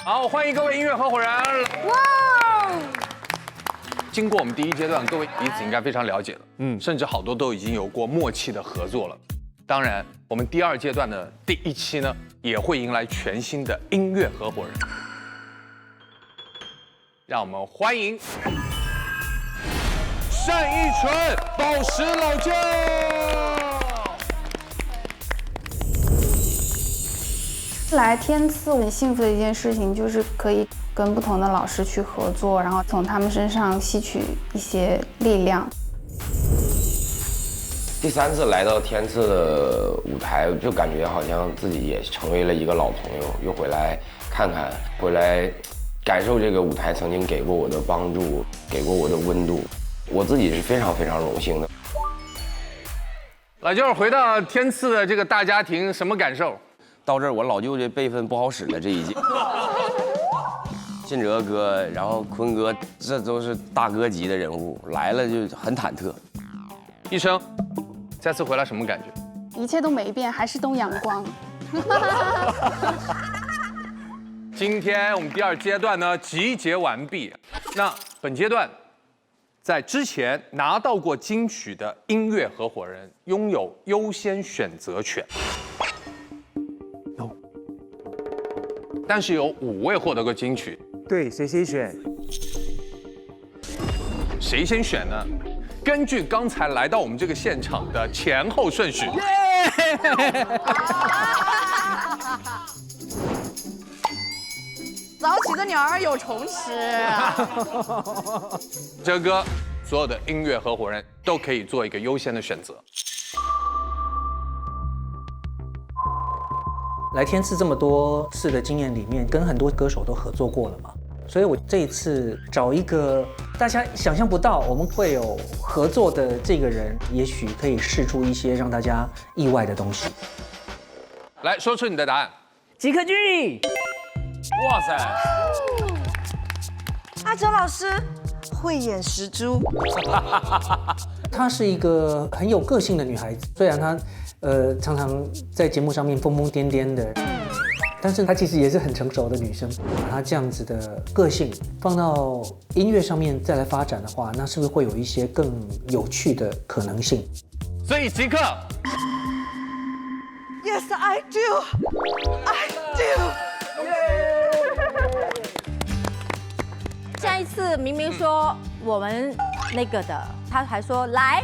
好，欢迎各位音乐合伙人。哇！经过我们第一阶段，各位彼此应该非常了解了，甚至好多都已经有过默契的合作了。当然，我们第二阶段的第一期呢，也会迎来全新的音乐合伙人。让我们欢迎单依纯、宝石老舅。来天赐，很幸福的一件事情就是可以跟不同的老师去合作，然后从他们身上吸取一些力量。第3次来到天赐的舞台，就感觉好像自己也成为了一个老朋友，又回来看看，回来感受这个舞台曾经给过我的帮助，给过我的温度，我自己是非常非常荣幸的。老舅回到天赐的这个大家庭，什么感受？到这儿，我老舅这辈分不好使了，这一届。信哲哥，然后坤哥，这都是大哥级的人物，来了就很忐忑。一生，再次回来什么感觉？一切都没变，还是东阳光。今天我们第2阶段呢集结完毕，那本阶段在之前拿到过金曲的音乐合伙人拥有优先选择权。但是有5位获得过金曲，对，谁先选？谁先选呢？根据刚才来到我们这个现场的前后顺序，早起的鸟儿有虫吃。哲哥，所有的音乐合伙人都可以做一个优先的选择。来天赐这么多次的经验里面，跟很多歌手都合作过了嘛，所以我这一次找一个大家想象不到我们会有合作的这个人，也许可以试出一些让大家意外的东西。来说出你的答案。吉克隽。哇塞！阿哲老师慧眼识珠。她是一个很有个性的女孩子，虽然她常常在节目上面疯疯癫癫的，但是她其实也是很成熟的女生。把她这样子的个性放到音乐上面再来发展的话，那是不是会有一些更有趣的可能性？所以吉克 Yes, I do. I do. 下一次明明说我们那个的，他还说来，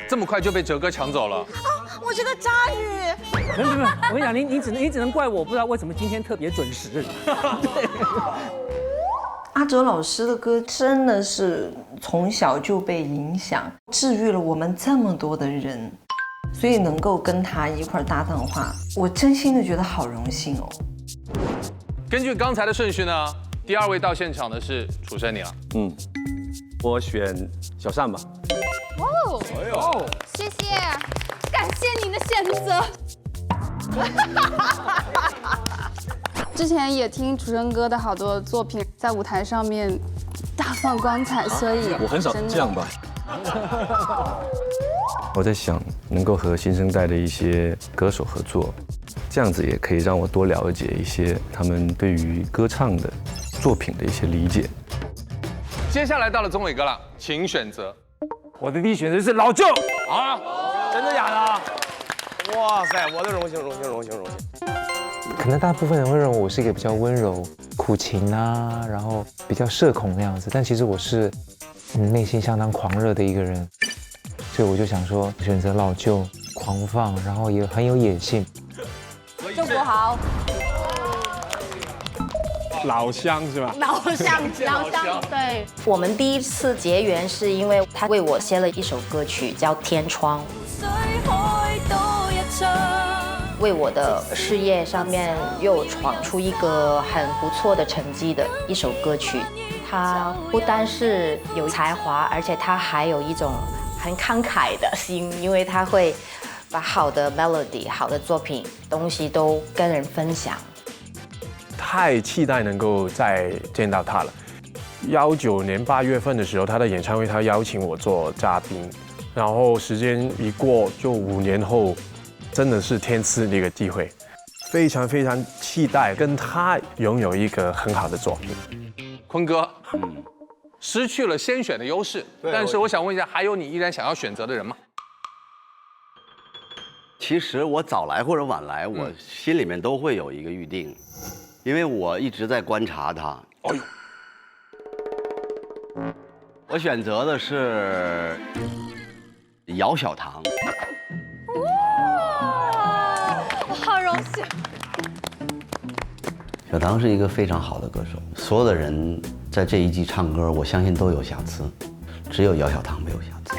这么快就被哲哥抢走了。我是个渣女。没有，我跟你讲，你只能怪我，不知道为什么今天特别准时。对。阿哲老师的歌真的是从小就被影响，治愈了我们这么多的人，所以能够跟他一块搭档的话，我真心的觉得好荣幸哦。根据刚才的顺序呢，第2位到现场的是楚生你了。我选小善吧。哦，谢谢，感谢您的选择。之前也听楚生哥的好多作品，在舞台上面大放光彩，所以我很少这样吧。我在想，能够和新生代的一些歌手合作，这样子也可以让我多了解一些他们对于歌唱的作品的一些理解。接下来到了宗伟哥了，请选择。我的第一选择是老舅。啊，真的假的？哇塞，我的荣幸。可能大部分人会认为我是一个比较温柔、苦情啊，然后比较社恐那样子，但其实我是内心相当狂热的一个人，所以我就想说选择老舅，狂放，然后也很有野性。中国好。老乡是吧？老乡，对。我们第一次结缘是因为他为我写了一首歌曲叫《天窗》，为我的事业上面又闯出一个很不错的成绩的一首歌曲。他不单是有才华，而且他还有一种很慷慨的心，因为他会把好的 melody、好的作品东西都跟人分享。太期待能够再见到他了。19年8月份的时候，他的演唱会他邀请我做嘉宾，然后时间一过，就5年后，真的是天赐的一个机会。非常非常期待跟他拥有一个很好的作品。坤哥，失去了先选的优势，但是我想问一下，还有你依然想要选择的人吗？其实我早来或者晚来，我心里面都会有一个预定，因为我一直在观察他。哎呦，我选择的是姚小棠。哇，我好荣幸。小棠是一个非常好的歌手，所有的人在这一季唱歌，我相信都有瑕疵，只有姚小棠没有瑕疵。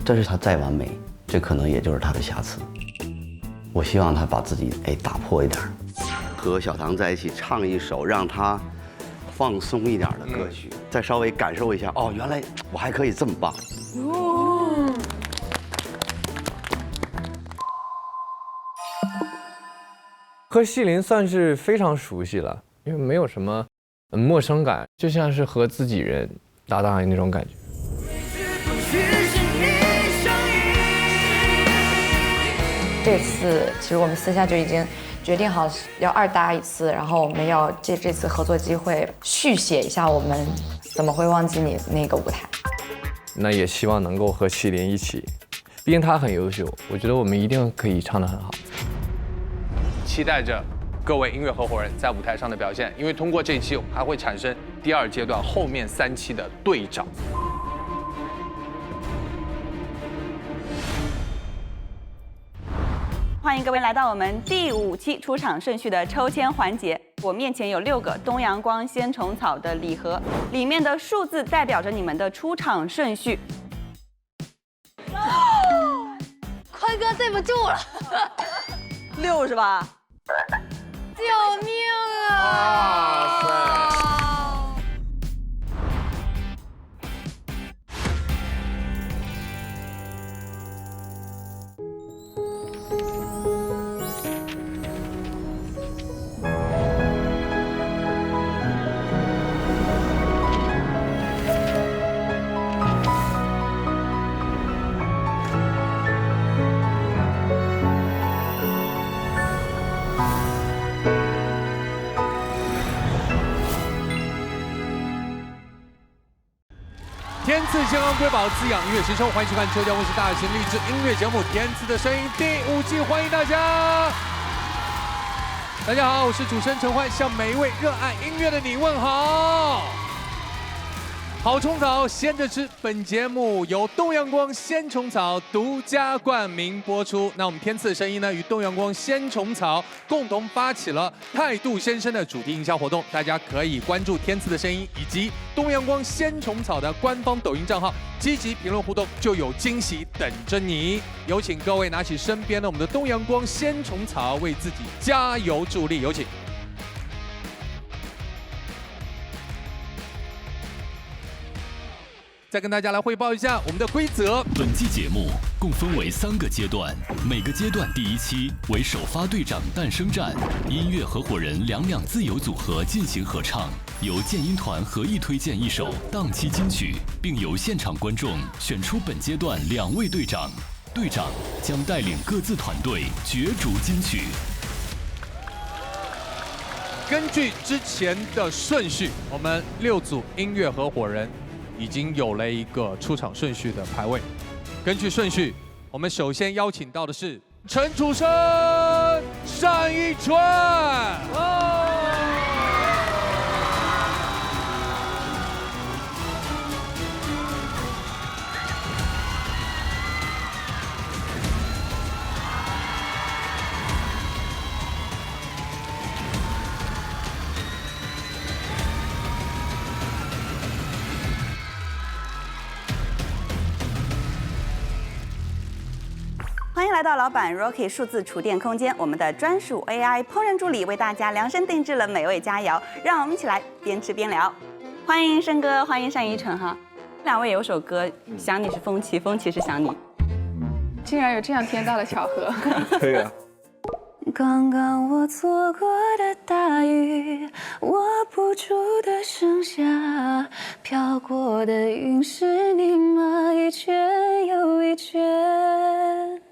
这是她再完美，这可能也就是她的瑕疵。我希望她把自己打破一点，和小棠在一起唱一首让她放松一点的歌曲，再稍微感受一下，哦，原来我还可以这么棒。和细林算是非常熟悉了，因为没有什么陌生感，就像是和自己人搭档的那种感觉。这次其实我们私下就已经决定好要2搭一次，然后我们要借这次合作机会续写一下我们怎么会忘记你那个舞台。那也希望能够和细林一起，毕竟他很优秀，我觉得我们一定可以唱得很好。期待着各位音乐合伙人在舞台上的表现，因为通过这期还会产生第2阶段后面3期的队长。欢迎各位来到我们第5期出场顺序的抽签环节。我面前有6个东阳光鲜虫草的礼盒，里面的数字代表着你们的出场顺序。坤哥对不住了，6是吧？救命啊！天赐健康瑰宝，滋养音乐神兽，欢迎收看浙江卫视大型励志音乐节目《天赐的声音》第5季，欢迎大家！大家好，我是主持人陈欢，向每一位热爱音乐的你问好。好虫草鲜着吃，本节目由东阳光鲜虫草独家冠名播出。那我们天赐的声音呢，与东阳光鲜虫草共同发起了态度先生的主题营销活动，大家可以关注天赐的声音以及东阳光鲜虫草的官方抖音账号，积极评论互动，就有惊喜等着你。有请各位拿起身边的我们的东阳光鲜虫草，为自己加油助力，有请。再跟大家来汇报一下我们的规则。本季节目共分为3个阶段，每个阶段第1期为首发队长诞生战，音乐合伙人两自由组合进行合唱，由建音团合意推荐一首档期金曲，并由现场观众选出本阶段2位队长，队长将带领各自团队角逐金曲。根据之前的顺序，我们6组音乐合伙人已经有了一个出场顺序的排位。根据顺序，我们首先邀请到的是陈楚生、单依纯。欢迎来到老板 Rocky 数字厨电空间，我们的专属 AI 烹饪助理为大家量身定制了美味佳肴，让我们一起来边吃边聊。欢迎生哥，欢迎单依纯哈，2位有首歌《想你是风起，风起是想你》，竟然有这样天大的巧合。对啊。刚刚我错过的大雨，握不住的盛夏，飘过的云是你吗？一圈又一圈。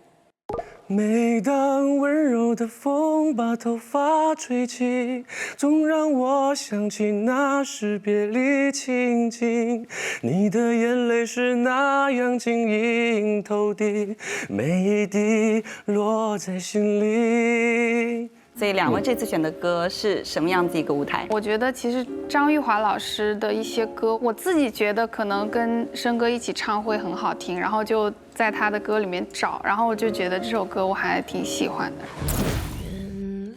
每当温柔的风把头发吹起，总让我想起那时别离情景。你的眼泪是那样晶莹透底，每一滴落在心里。所以两位这次选的歌是什么样子一个舞台？我觉得其实张玉华老师的一些歌，我自己觉得可能跟申哥一起唱会很好听，然后就在他的歌里面找，然后我就觉得这首歌我还挺喜欢的。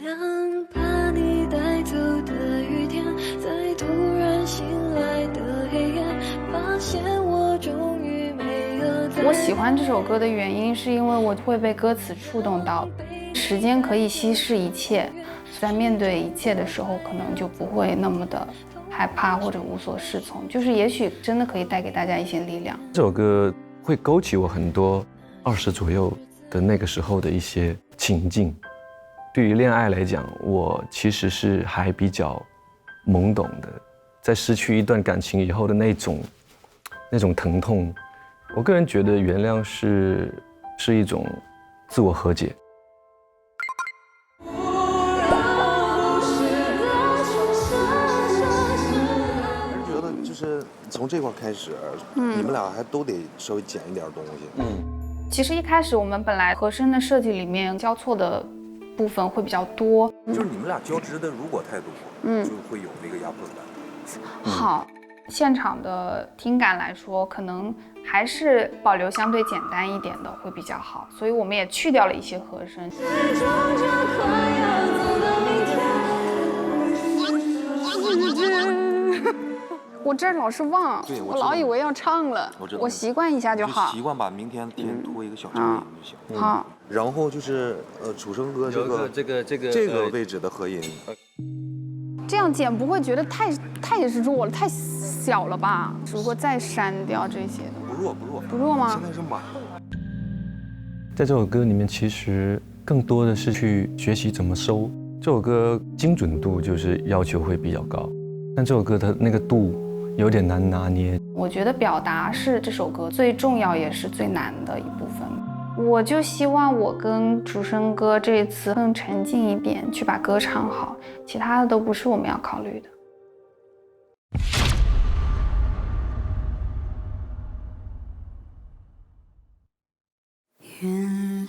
原谅把你带走的雨天，在突然醒来的黑夜，发现我终于没有再。我喜欢这首歌的原因是因为我会被歌词触动到。时间可以稀释一切，在面对一切的时候，可能就不会那么的害怕或者无所适从，就是也许真的可以带给大家一些力量。这首歌会勾起我很多20左右的那个时候的一些情境。对于恋爱来讲，我其实是还比较懵懂的，在失去一段感情以后的那种疼痛，我个人觉得原谅是一种自我和解。就是从这块开始，你们俩还都得稍微减一点东西。其实一开始我们本来和声的设计里面交错的部分会比较多，就是你们俩交织的如果太多，就会有那个压迫感。好，现场的听感来说，可能还是保留相对简单一点的会比较好，所以我们也去掉了一些和声。我这儿老是忘，我老以为要唱了，我习惯一下就好。习惯把明天拖一个小长音就行。好，然后就是楚生哥这个位置的和音，这样剪不会觉得太弱了，太小了吧？如果再删掉这些的，不弱吗？现在是满。在这首歌里面，其实更多的是去学习怎么收。这首歌精准度就是要求会比较高，但这首歌的那个度有点难拿捏。我觉得表达是这首歌最重要也是最难的一部分。我就希望我跟楚生哥这次更沉浸一点，去把歌唱好，其他的都不是我们要考虑的。原谅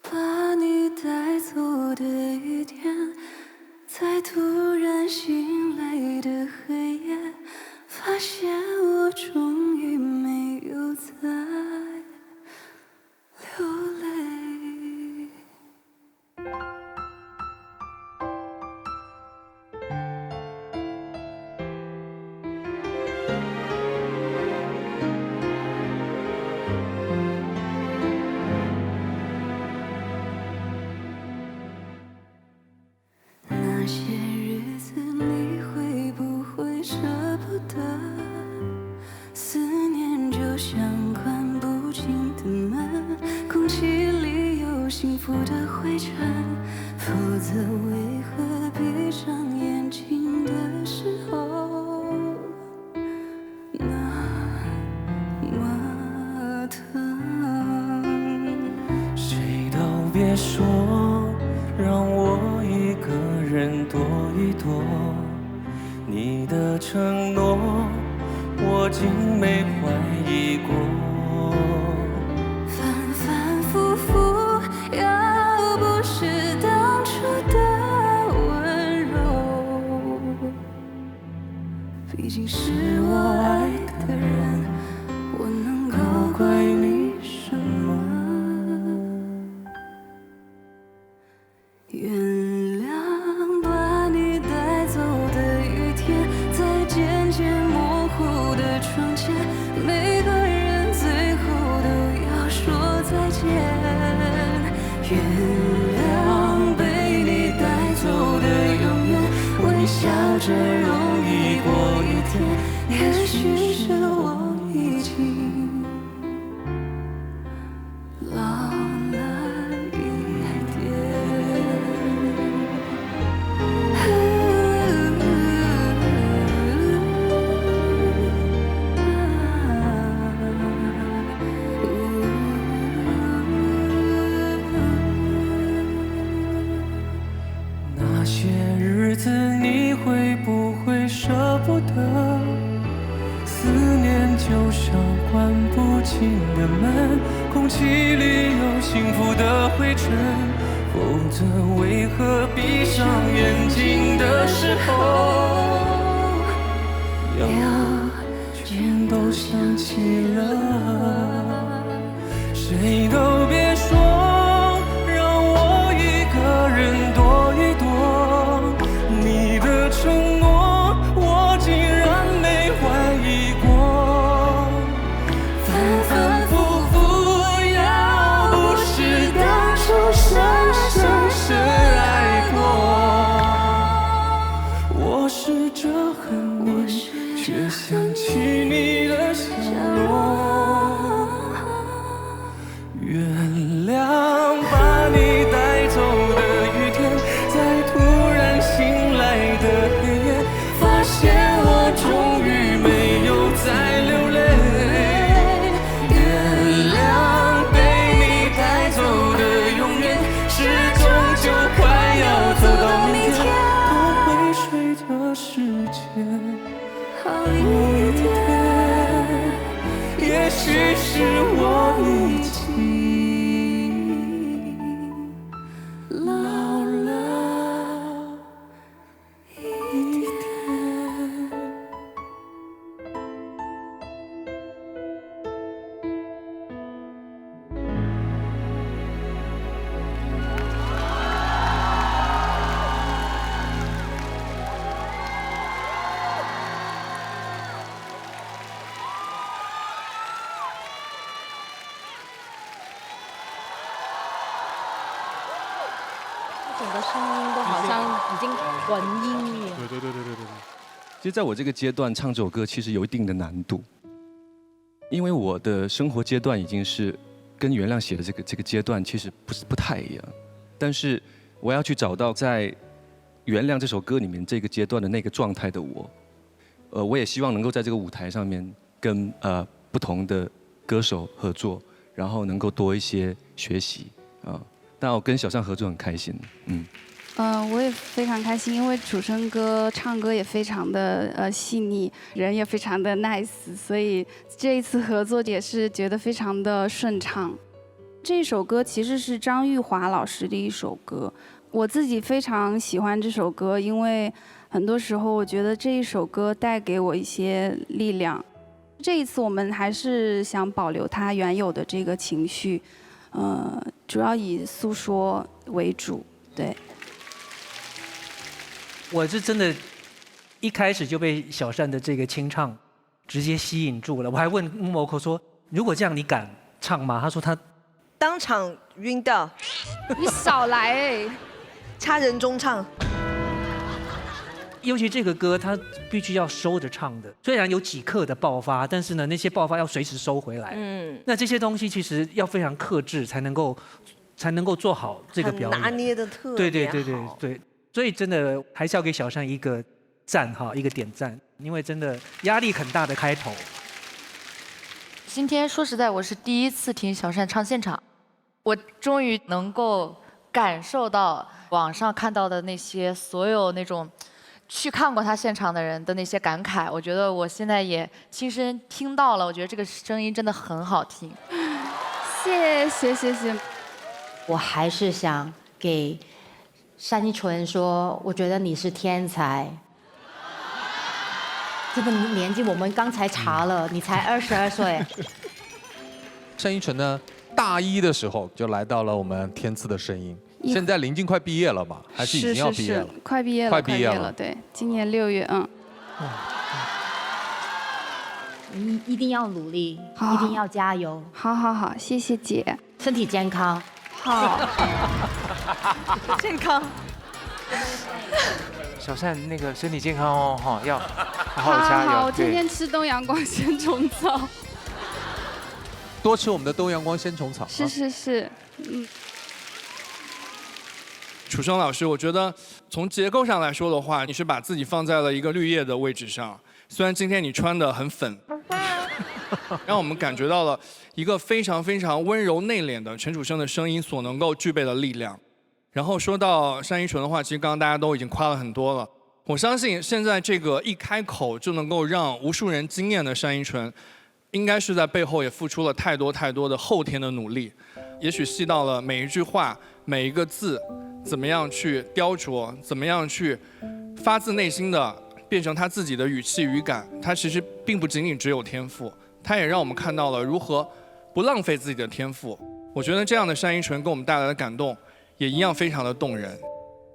把你带走的雨天，在突然醒来的黑夜，发现我终于没有再流泪。那些日子你会不会舍不得？思念就像关不紧的门，空气里有幸福的灰尘，否则为何闭上眼睛的时候那么疼？谁都别说，让我一个人躲一躲，你的承诺我竟没怀疑过。反反复复，要不是当初的温柔，毕竟是我爱的人，我能够怪你什么？原谅把你带走的雨天，在渐渐模糊的窗前，每个人最后都要说再见。原谅被你带走的永远，微笑着容易过一天，也许是我已经老了一点。就像关不紧的门，空气里有幸福的灰尘，否则为何闭上眼睛的时候，全都想起了？谁都别说，让我一个人躲一躲，你的承诺我竟然没怀疑过，反反复复，要不是当初深深爱过，我试着恨你，却想起你的下落。原谅把你带走的雨天，在突然醒来的黑夜，发现我终于没有再流泪。原谅被你带走的永远，是终究快要走到明天，都会随着时间好一点，也许是我已经老了一点。整个声音都好像已经混音一样。对。其实，在我这个阶段唱这首歌，其实有一定的难度，因为我的生活阶段已经是跟原谅写的这个阶段其实不太一样，但是我要去找到在原谅这首歌里面这个阶段的那个状态的我，我也希望能够在这个舞台上面跟不同的歌手合作，然后能够多一些学习啊。但我跟小善合作很开心，我也非常开心，因为楚生哥唱歌也非常的细腻，人也非常的 nice， 所以这一次合作也是觉得非常的顺畅。这首歌其实是张玉华老师的一首歌，我自己非常喜欢这首歌，因为很多时候我觉得这一首歌带给我一些力量。这一次我们还是想保留它原有的这个情绪，主要以诉说为主，对。我是真的，一开始就被小善的这个清唱直接吸引住了。我还问木某口说：“如果这样，你敢唱吗？”他说他当场晕掉。你少来哎！掐人中唱。尤其这个歌，它必须要收着唱的。虽然有几刻的爆发，但是呢，那些爆发要随时收回来。那这些东西其实要非常克制，才能够做好这个表演。拿捏的特别对。所以真的还是要给小善一个赞哈，一个点赞，因为真的压力很大的开头。今天说实在，我是第一次听小善唱现场，我终于能够感受到网上看到的那些所有那种去看过他现场的人的那些感慨，我觉得我现在也亲身听到了，我觉得这个声音真的很好听。谢谢。我还是想给单依纯说，我觉得你是天才。这个年纪我们刚才查了，你才22岁。单依纯呢，大一的时候就来到了我们天赐的声音，现在临近快毕业了吧？还是已经要毕业了？快毕业了，对，今年6月，你一定要努力，一定要加油。好，谢谢姐，身体健康。好，健康。小善那个身体健康哦，哈，要好好加油。好，我天天吃东阳光鲜虫草，多吃我们的东阳光鲜虫草。是，楚生老师，我觉得从结构上来说的话，你是把自己放在了一个绿叶的位置上。虽然今天你穿的很粉，让我们感觉到了一个非常非常温柔内敛的陈楚生的声音所能够具备的力量。然后说到单依纯的话，其实刚刚大家都已经夸了很多了。我相信现在这个一开口就能够让无数人惊艳的单依纯，应该是在背后也付出了太多太多的后天的努力，也许细到了每一句话、每一个字，怎么样去雕琢，怎么样去发自内心的变成他自己的语气语感。他其实并不仅仅只有天赋，他也让我们看到了如何不浪费自己的天赋。我觉得这样的单依纯给我们带来的感动，也一样非常的动人。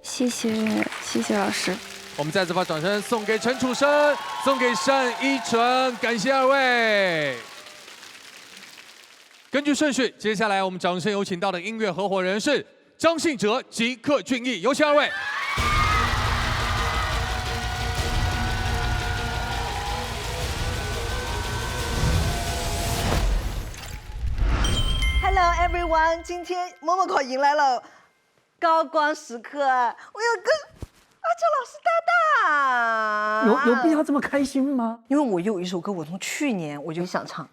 谢谢老师。我们再次把掌声送给陈楚生，送给单依纯，感谢二位。根据顺序，接下来我们掌声有请到的音乐合伙人是张信哲及柯俊毅，有请二位。Hello everyone， 今天Momoko迎来了高光时刻，我有跟阿周老师搭档。有必要这么开心吗？因为我有一首歌，我从去年我就想唱，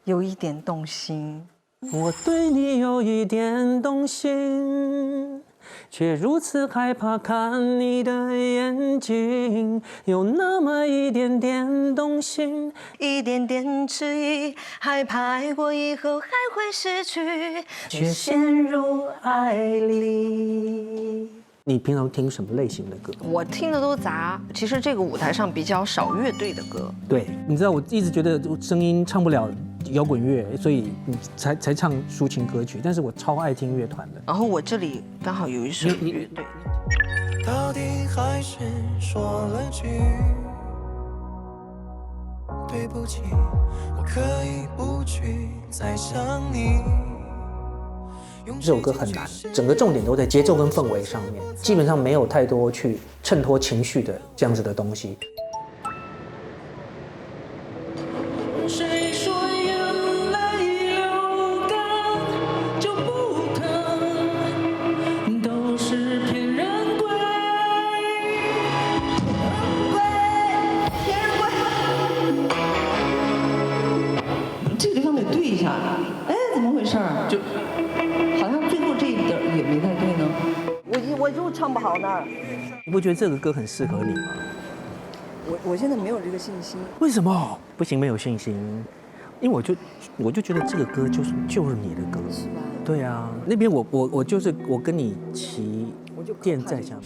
有一点动心。我对你有一点动心，却如此害怕看你的眼睛，有那么一点点动心，一点点迟疑，害怕爱过以后还会失去，却陷入爱里。你平常听什么类型的歌？我听的都杂，其实这个舞台上比较少乐队的歌。对，你知道我一直觉得我声音唱不了摇滚乐，所以才唱抒情歌曲。但是我超爱听乐团的。然后我这里刚好有一首乐队。到底还是说了句对不起，我可以不去再想你。这首歌很难，整个重点都在节奏跟氛围上面，基本上没有太多去衬托情绪的这样子的东西。谁说眼泪流干就不疼，都是骗人鬼，骗人鬼。这个地方得对一下，哎，怎么回事？就好像最后这一点也没太对呢。我就唱不好那儿。你不觉得这个歌很适合你吗？我现在没有这个信心。为什么？不行，没有信心。因为我就觉得这个歌就是你的歌。是吧？对啊，那边我就是我跟你骑电在下面。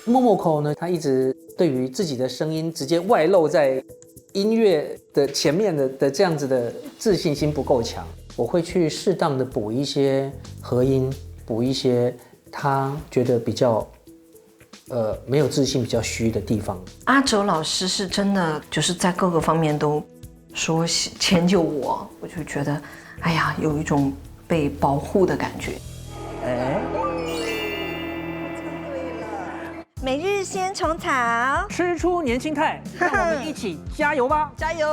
Momoko 呢，他一直对于自己的声音直接外露在音乐的前面的这样子的自信心不够强。我会去适当的补一些和音，补一些他觉得比较没有自信、比较虚的地方。阿哲老师是真的就是在各个方面都说迁就我，我就觉得哎呀，有一种被保护的感觉。哎，每日鲜虫草，吃出年轻态，让我们一起加油吧！加油！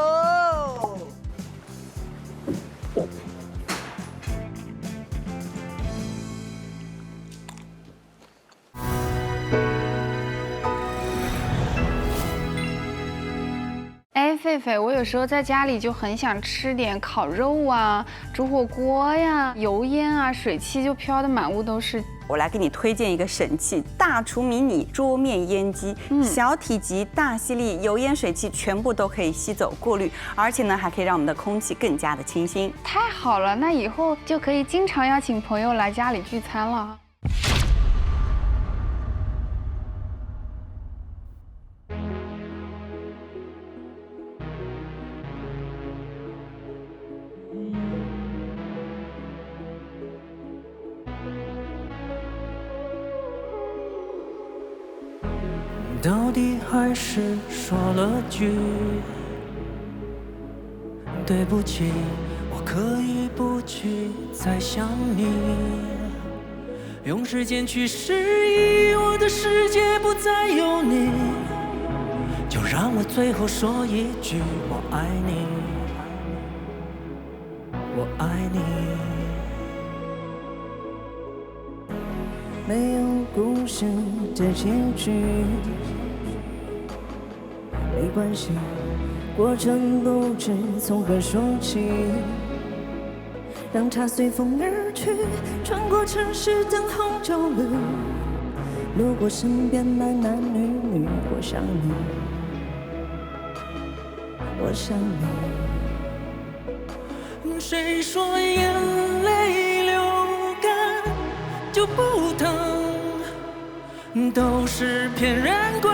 哎，狒狒，我有时候在家里就很想吃点烤肉啊、煮火锅呀，油烟啊、水汽就飘得满屋都是。我来给你推荐一个神器——大厨迷你桌面烟机，小体积、大吸力，油烟水汽全部都可以吸走过滤，而且呢还可以让我们的空气更加的清新。太好了，那以后就可以经常邀请朋友来家里聚餐了。到底还是说了句对不起，我可以不去再想你，用时间去适应我的世界不再有你，就让我最后说一句我爱你，我爱你。没有故事的结局，没关系，过程不知从何说起，让它随风而去，穿过城市等候着路，路过身边男男女女，我想你，我想你。谁说眼泪流干就不疼？都是骗人鬼。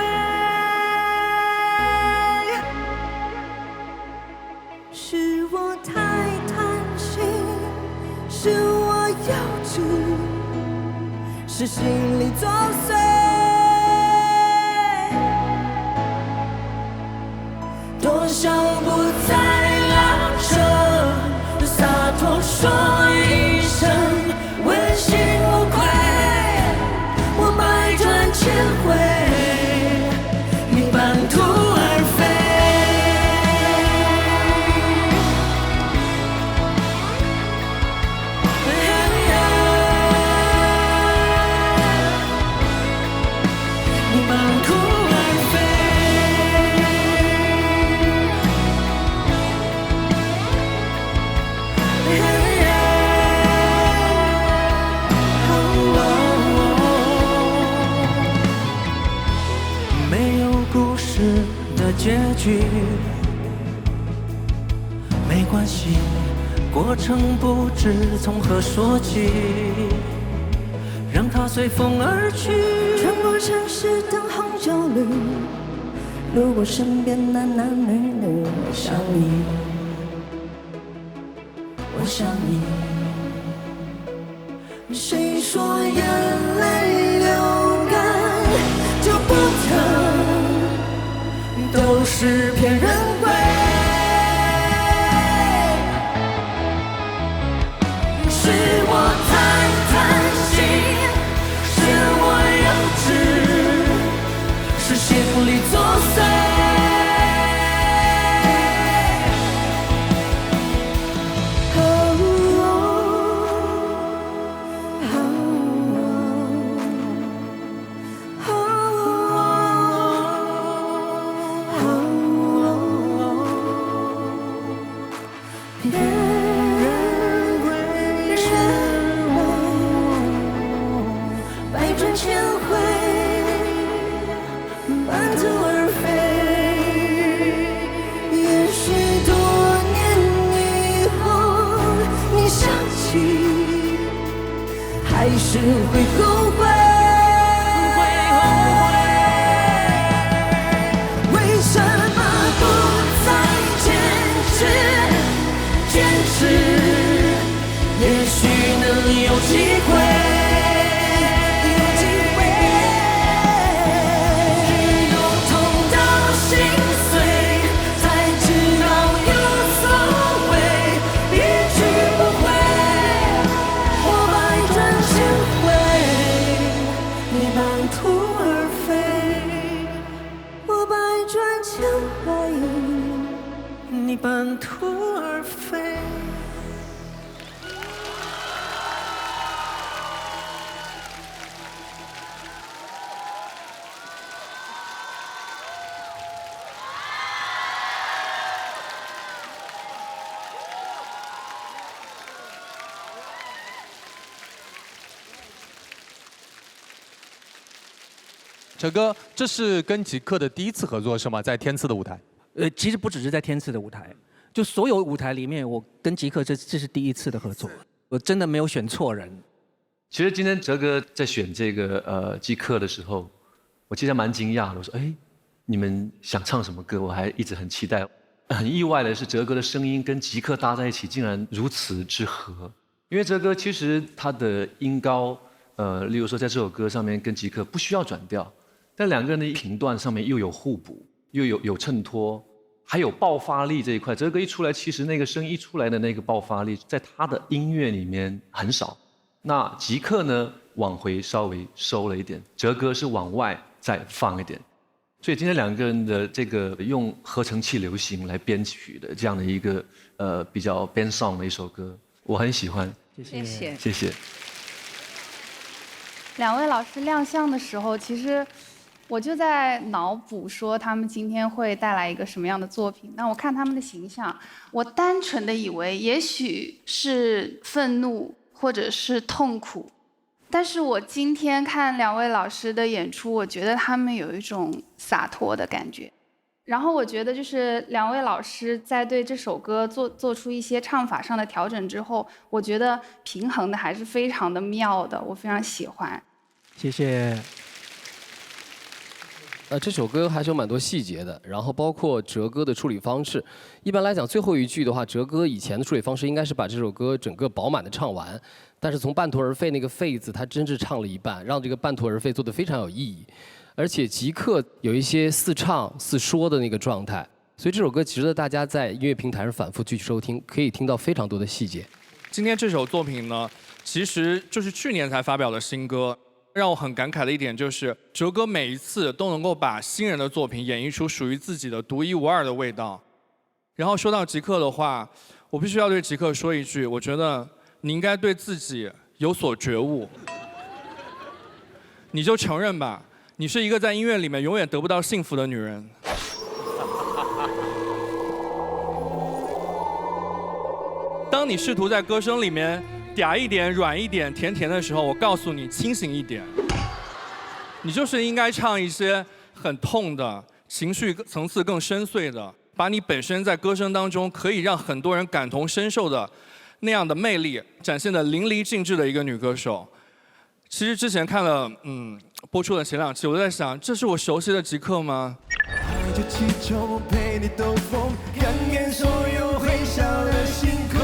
是我太贪心，是我幼稚，是心里作祟。多想不再拉扯，洒脱说一声问心无愧。我百转千回，你半途而废。你半途而废。没有故事的结局，没关系，过程不知从何说起，让它随风而去。穿过城市灯红酒绿，路过身边男男女女，我想你，我想你。谁说眼泪流干就不疼？都是骗人鬼。是我太贪心，是我幼稚，是心里作祟。还是会后悔，为什么不再坚持？也许能有机会。只有痛到心碎，才知道有所谓，一去不回。我百转千回，你半途而废。我百转千回，你半途而废。哲哥，这是跟极客的第一次合作是吗？在天赐的舞台？其实不只是在天赐的舞台，就所有舞台里面，我跟极客这是第一次的合作，我真的没有选错人。其实今天哲哥在选这个极客的时候，我其实蛮惊讶的。我说，哎，你们想唱什么歌？我还一直很期待。很意外的是，哲哥的声音跟极客搭在一起，竟然如此之合。因为哲哥其实他的音高，例如说在这首歌上面跟极客不需要转调。但两个人的频段上面又有互补，又有衬托，还有爆发力这一块。哲哥一出来，其实那个声音一出来的那个爆发力，在他的音乐里面很少。那极客呢，往回稍微收了一点，哲哥是往外再放一点。所以今天两个人的这个用合成器流行来编曲的这样的一个比较 band song 的一首歌，我很喜欢。谢谢。谢谢。两位老师亮相的时候，其实我就在脑补说他们今天会带来一个什么样的作品。那我看他们的形象，我单纯的以为也许是愤怒或者是痛苦，但是我今天看两位老师的演出，我觉得他们有一种洒脱的感觉。然后我觉得就是两位老师在对这首歌做出一些唱法上的调整之后，我觉得平衡的还是非常的妙的，我非常喜欢。谢谢。这首歌还是有蛮多细节的，然后包括哲哥的处理方式。一般来讲，最后一句的话，哲哥以前的处理方式应该是把这首歌整个饱满的唱完，但是从半途而废那个废字，他真是唱了一半，让这个半途而废做得非常有意义。而且即刻有一些似唱似说的那个状态，所以这首歌值得大家在音乐平台上反复去收听，可以听到非常多的细节。今天这首作品呢，其实就是去年才发表的新歌。让我很感慨的一点就是，哲哥每一次都能够把新人的作品演绎出属于自己的独一无二的味道。然后说到极客的话，我必须要对极客说一句，我觉得你应该对自己有所觉悟。你就承认吧，你是一个在音乐里面永远得不到幸福的女人。当你试图在歌声里面嗲一点、软一点、甜甜的时候，我告诉你，清醒一点。你就是应该唱一些很痛的、情绪层次更深邃的，把你本身在歌声当中可以让很多人感同身受的那样的魅力展现得淋漓尽致的一个女歌手。其实之前看了播出的前2期，我都在想，这是我熟悉的极客吗？就气球陪你兜风，看遍所有会笑的星空。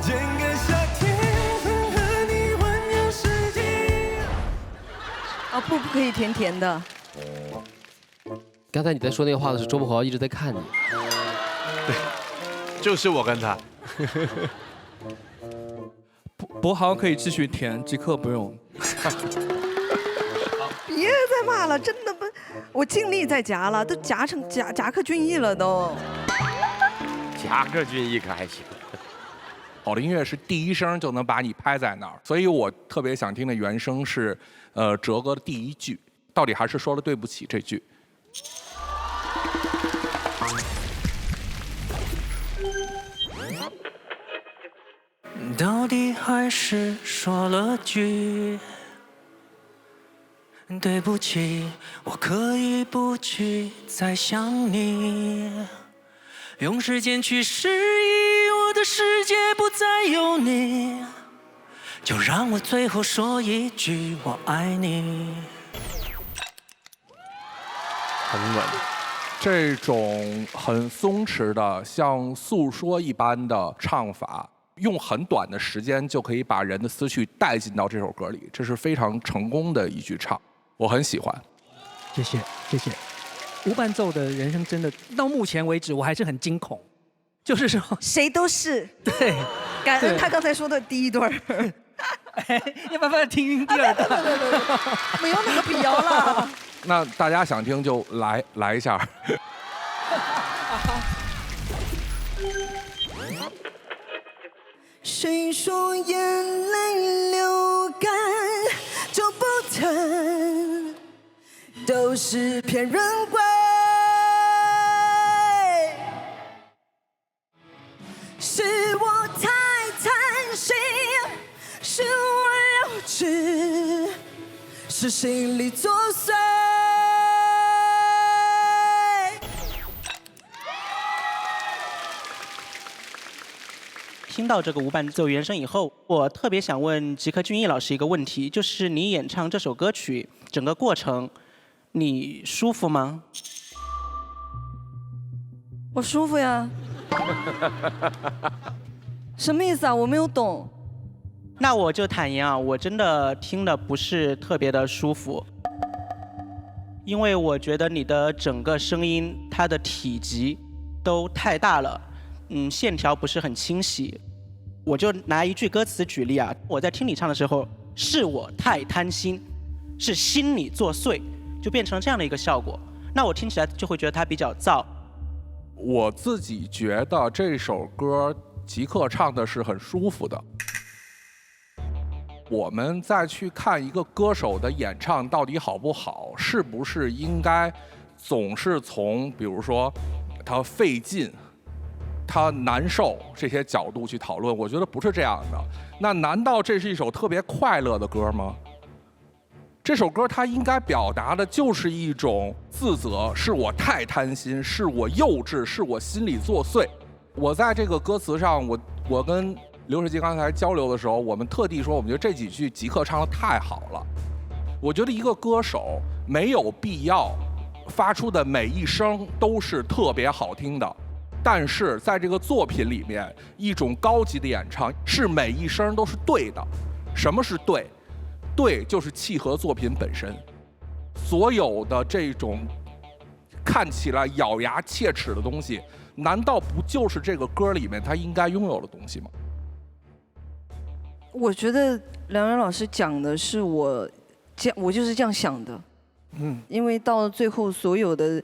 整个夏天和你环游世界。啊，不可以甜甜的。刚才你在说那个话的时候，周柏豪一直在看你。对，就是我跟他。柏豪可以继续甜，极客不用。别再骂了，真的不，我尽力在夹了，都夹成夹克隽逸了都。夹克隽逸可还行。好的音乐是第一声就能把你拍在那儿，所以我特别想听的原声是，哲哥的第一句，到底还是说了对不起这句。到底还是说了句对不起，我可以不去再想你，用时间去示意我的世界不再有你，就让我最后说一句我爱你。很稳，这种很松弛的像诉说一般的唱法，用很短的时间就可以把人的思绪带进到这首歌里，这是非常成功的一句唱，我很喜欢。谢谢谢谢。无伴奏的人生真的到目前为止我还是很惊恐，就是说谁都是对，感恩他刚才说的第一段。要不要听第二段？没有那个必要了。那大家想听就来一下。谁说眼泪流干就不疼，都是骗人鬼。是我太贪心，是我幼稚，是心里作祟。听到这个无伴奏原声以后，我特别想问吉克隽逸老师一个问题，就是你演唱这首歌曲整个过程，你舒服吗？我舒服呀。什么意思啊？我没有懂。那我就坦言啊，我真的听的不是特别的舒服，因为我觉得你的整个声音它的体积都太大了，线条不是很清晰。我就拿一句歌词举例啊，我在听你唱的时候，是我太贪心，是心里作祟，就变成这样的一个效果。那我听起来就会觉得它比较燥。我自己觉得这首歌极客唱的是很舒服的。我们再去看一个歌手的演唱到底好不好，是不是应该总是从比如说他费劲，他难受这些角度去讨论？我觉得不是这样的。那难道这是一首特别快乐的歌吗？这首歌它应该表达的就是一种自责，是我太贪心，是我幼稚，是我心里作祟。我在这个歌词上，我跟刘世基刚才交流的时候，我们特地说，我们觉得这几句吉克唱的太好了。我觉得一个歌手没有必要发出的每一声都是特别好听的，但是在这个作品里面，一种高级的演唱是每一声都是对的。什么是对？对就是契合作品本身。所有的这种看起来咬牙切齿的东西，难道不就是这个歌里面他应该拥有的东西吗？我觉得梁元老师讲的是我就是这样想的，因为到最后所有的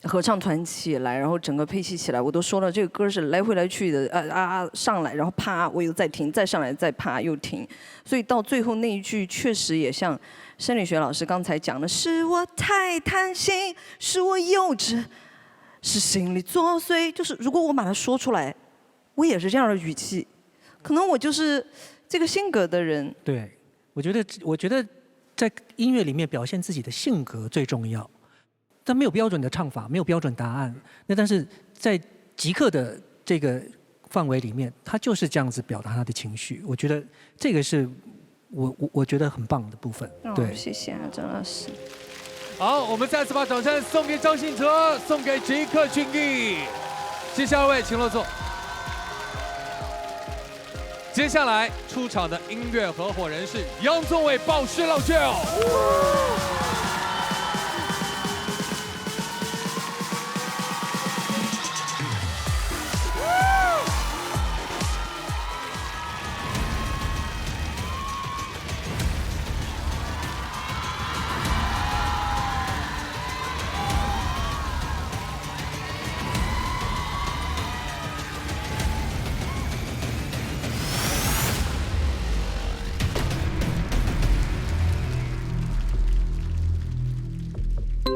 合唱团起来，然后整个配器起来，我都说了，这个歌是来回来去的，上来，然后啪，我又再停，再上来，再啪又停，所以到最后那一句确实也像申理学老师刚才讲的，是我太贪心，是我幼稚，是心里作祟。就是如果我把它说出来，我也是这样的语气，可能我就是这个性格的人。对，我觉得在音乐里面表现自己的性格最重要。但没有标准的唱法，没有标准答案。那但是在吉克的这个范围里面，他就是这样子表达他的情绪。我觉得这个是我觉得很棒的部分。对，谢谢啊，张老师。好，我们再次把掌声送给张信哲，送给吉克隽逸。接下来2位请落座。接下来出场的音乐合伙人是杨宗纬、宝石老舅。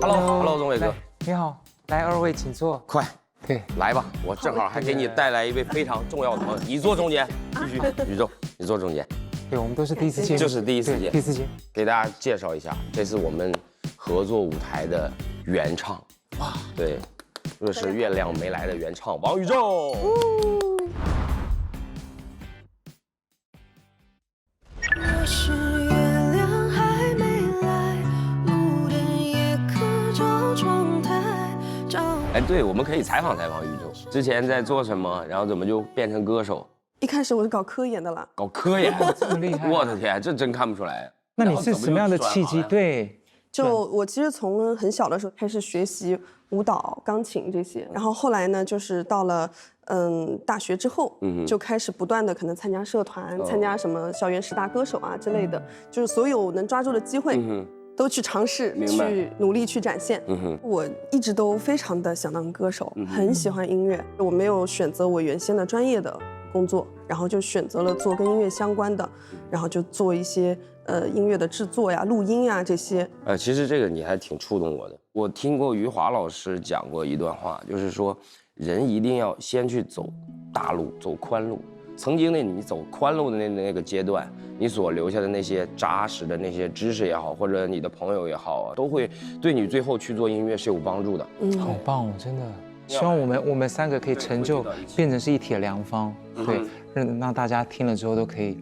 Hello， 宗纬哥，你好，来2位请坐。快，对，来吧，我正好还给你带来一位非常重要的朋友，你坐中间，必须，宇宙，你坐中间。对，我们都是第一次见面，就是第一次见，第一次见。给大家介绍一下，这是我们合作舞台的原唱，哇，对，这是月亮没来的原唱王宇宙。是月亮还没来，路灯也可照窗台。哎，对，我们可以采访采访宇宙，之前在做什么，然后怎么就变成歌手？一开始我是搞科研的啦。搞科研，这么厉害！我的天，这真看不出来。那你是什么样的契机？对，就我其实从很小的时候开始学习舞蹈、钢琴这些，然后后来呢，就是到了大学之后，就开始不断的可能参加社团，参加什么校园10大歌手啊之类的，就是所有能抓住的机会。都去尝试，去努力去展现。我一直都非常的想当歌手，很喜欢音乐。我没有选择我原先的专业的工作，然后就选择了做跟音乐相关的，然后就做一些音乐的制作呀、录音呀这些。其实这个你还挺触动我的。我听过余华老师讲过一段话，就是说人一定要先去走大路，走宽路。曾经的你走宽路的那个阶段，你所留下的那些扎实的那些知识也好，或者你的朋友也好啊，都会对你最后去做音乐是有帮助的。好棒哦，真的。希望我们3个可以成就，变成是一体良方，对，让大家听了之后都可以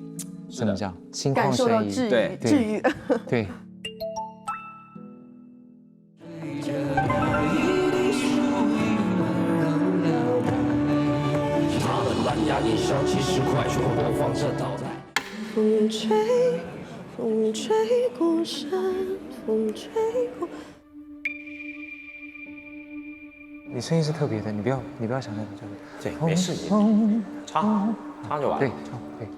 怎么讲，心旷神怡，对，治愈，对。风吹，风吹过山，风吹过。你声音是特别的，你不要想那个对，没事，唱就完了。对，唱可以。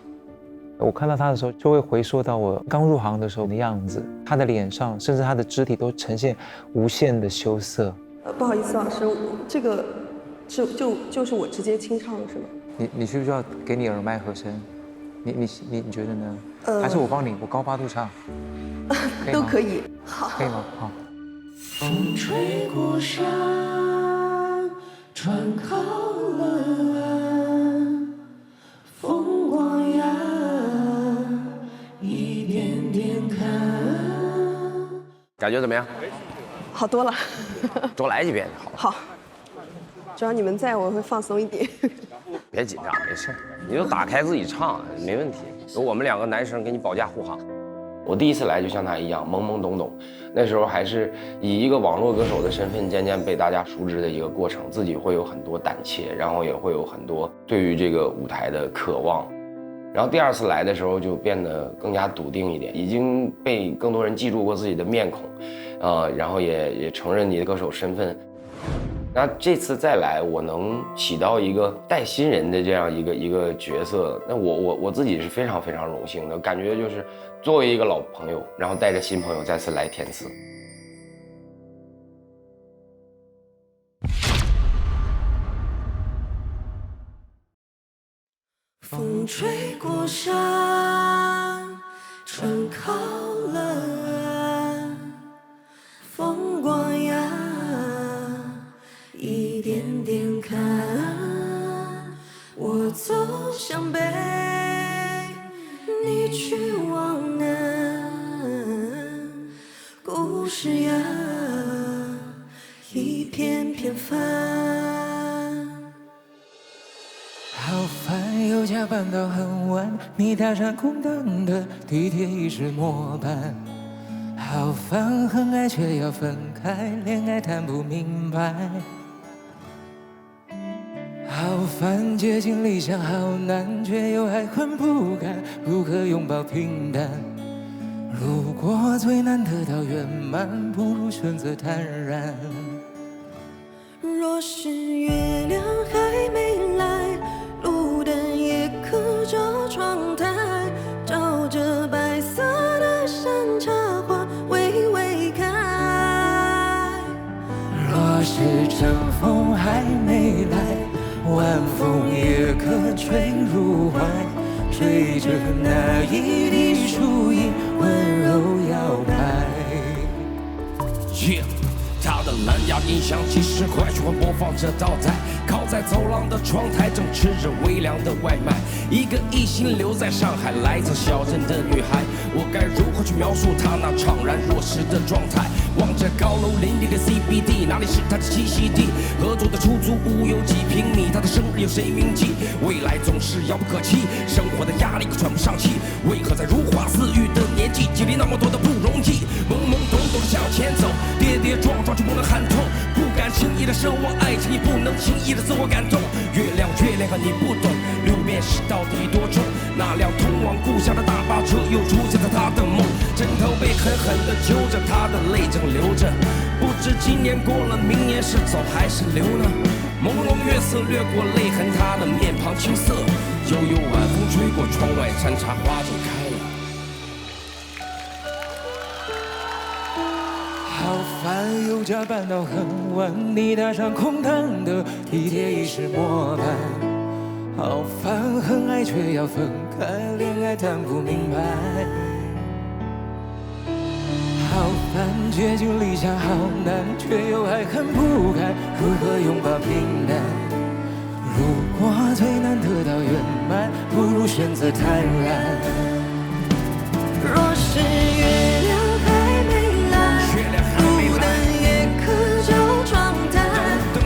我看到他的时候，就会回溯到我刚入行的时候的样子，他的脸上，甚至他的肢体都呈现无限的羞涩。不好意思，老师，这个就是我直接清唱是吗？你需不需要给你耳麦和声？你觉得呢？还是我帮你，我高八度唱，都可以。好，可以吗？好。风吹过山，船靠了岸，风光呀，一点点感觉怎么样？好多了。多来几遍就好。好，只要你们在，我会放松一点。别紧张，没事，你就打开自己唱，没问题。有我们2个男生给你保驾护航。我第一次来就像他一样懵懵懂懂，那时候还是以一个网络歌手的身份渐渐被大家熟知的一个过程，自己会有很多胆怯，然后也会有很多对于这个舞台的渴望。然后第2次来的时候就变得更加笃定一点，已经被更多人记住过自己的面孔，然后也承认你的歌手身份。那这次再来，我能起到一个带新人的这样一个角色，那我自己是非常非常荣幸的，感觉就是作为一个老朋友，然后带着新朋友再次来填词。风吹过山，船靠了岸，风过呀，一点点看，我走向北，你去往南，故事呀，一片片翻。好烦，又加班到很晚，你搭上空荡的地铁已是末班。好烦，很爱却要分开，恋爱谈不明白。好烦，接近理想好难，却又还很不甘，不可拥抱平淡。如果最难得到圆满，不如选择坦然。若是月亮还没来，路灯也可照窗台，照着白色的山茶花微微开。若是阵风还没来，晚风也可吹入怀，吹着那一滴树影温柔摇摆。他的蓝牙音响几十块，循环播放着倒带，靠在走廊的窗台，正吃着微凉的外卖。一个一心留在上海，来自小镇的女孩，我该如何去描述她那怅然若失的状态？望着高楼林立的 CBD， 哪里是她的栖息地？合租的出租屋有几平米？她的生日有谁铭记？未来总是遥不可及，生活的压力可喘不上气。为何在如花似玉的年纪，经历那么多的不容易？懵懵懂懂的向前走，跌跌撞撞却不能喊痛，不敢轻易的奢望爱情，也不能轻易的自我感动。月亮月亮和你不懂，六便士到底多重？那辆通往故乡的大巴车又出现在他的梦，枕头被狠狠地揪着，他的泪正流着。不知今年过了，明年是走还是留呢？朦胧月色掠过泪痕，他的面庞青涩，悠悠晚风吹过窗外，山茶花就开了。好烦，又加班到很晚，你搭上空荡的地铁已是末班。好烦，很爱却要分开，恋爱谈不明白。好烦，接近理想好难，却又还很不甘，如何拥抱平淡？如果最难得到圆满，不如选择坦然。若是月亮还没来，路灯也可照窗台，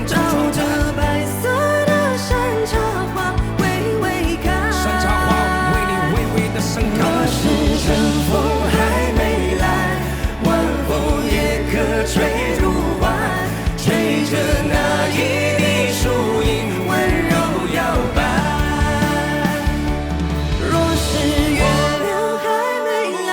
照着白色的山茶花微微开。山茶花为你微微的盛开。若是阵风还没来，晚风也可吹入怀，吹着那一滴树影温柔摇摆。若是月亮还没来，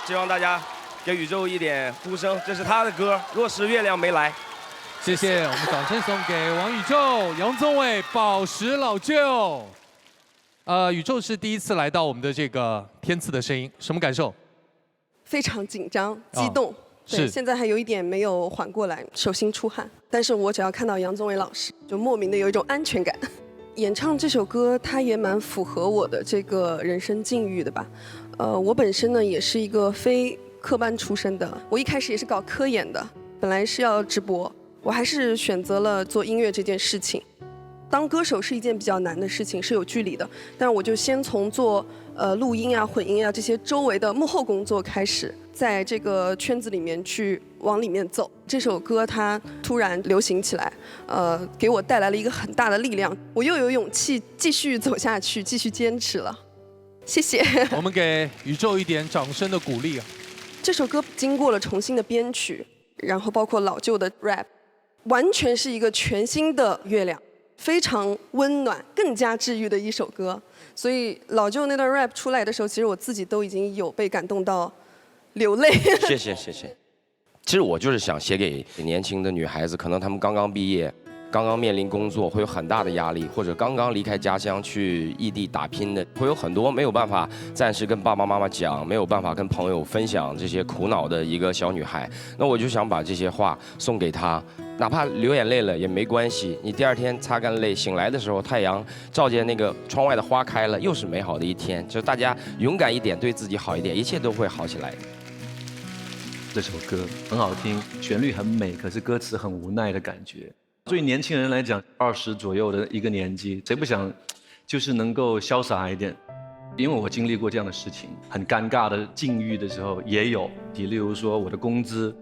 希望大家给宇宙一点呼声，这是他的歌，若是月亮没来。谢谢，我们掌声送给王宇宙、杨宗纬、宝石老舅。宇宙是第一次来到我们的这个天赐的声音，什么感受？非常紧张、激动，对，是现在还有一点没有缓过来，手心出汗。但是我只要看到杨宗纬老师，就莫名的有一种安全感。演唱这首歌，它也蛮符合我的这个人生境遇的吧。我本身呢也是一个非科班出身的，我一开始也是搞科研的，本来是要直播，我还是选择了做音乐这件事情。当歌手是一件比较难的事情，是有距离的，但是我就先从做录音啊、混音啊这些周围的幕后工作开始，在这个圈子里面去往里面走。这首歌它突然流行起来，给我带来了一个很大的力量，我又有勇气继续走下去，继续坚持了。谢谢。我们给宇宙一点掌声的鼓励啊！这首歌经过了重新的编曲，然后包括老旧的 rap， 完全是一个全新的月亮。非常温暖、更加治愈的一首歌，所以老舅那段 rap 出来的时候，其实我自己都已经有被感动到流泪。谢谢。其实我就是想写给年轻的女孩子，可能她们刚刚毕业，刚刚面临工作，会有很大的压力，或者刚刚离开家乡去异地打拼的，会有很多没有办法暂时跟爸爸妈妈讲，没有办法跟朋友分享这些苦恼的一个小女孩。那我就想把这些话送给她。哪怕流眼泪了也没关系，你第二天擦干泪，醒来的时候太阳照见那个窗外的花开了，又是美好的一天。就是大家勇敢一点，对自己好一点，一切都会好起来的。这首歌很好听，旋律很美，可是歌词很无奈的感觉。对于年轻人来讲，20左右的一个年纪，谁不想就是能够潇洒一点？因为我经历过这样的事情，很尴尬的境遇的时候也有。例如说我的工资。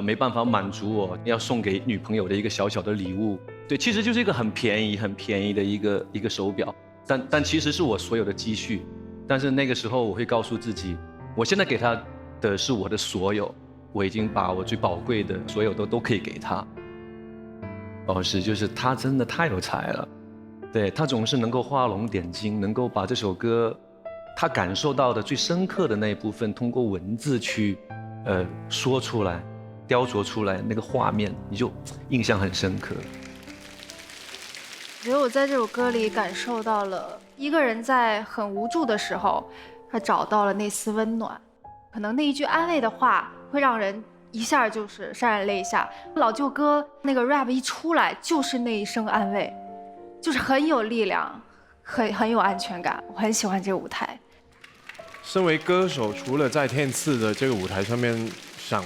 没办法满足我要送给女朋友的一个小小的礼物，对，其实就是一个很便宜的一个手表，但其实是我所有的积蓄，但是那个时候我会告诉自己，我现在给她的是我的所有，我已经把我最宝贵的所有都可以给她。就是她真的太有才了，对，她总是能够画龙点睛，能够把这首歌她感受到的最深刻的那一部分，通过文字去说出来。雕琢出来那个画面，你就印象很深刻。我觉得我在这首歌里感受到了一个人在很无助的时候，他找到了那丝温暖。可能那一句安慰的话，会让人一下就是潸然泪下。老舅哥那个 rap 一出来，就是那一声安慰，就是很有力量，很有安全感。我很喜欢这个舞台。身为歌手，除了在天赐的这个舞台上面想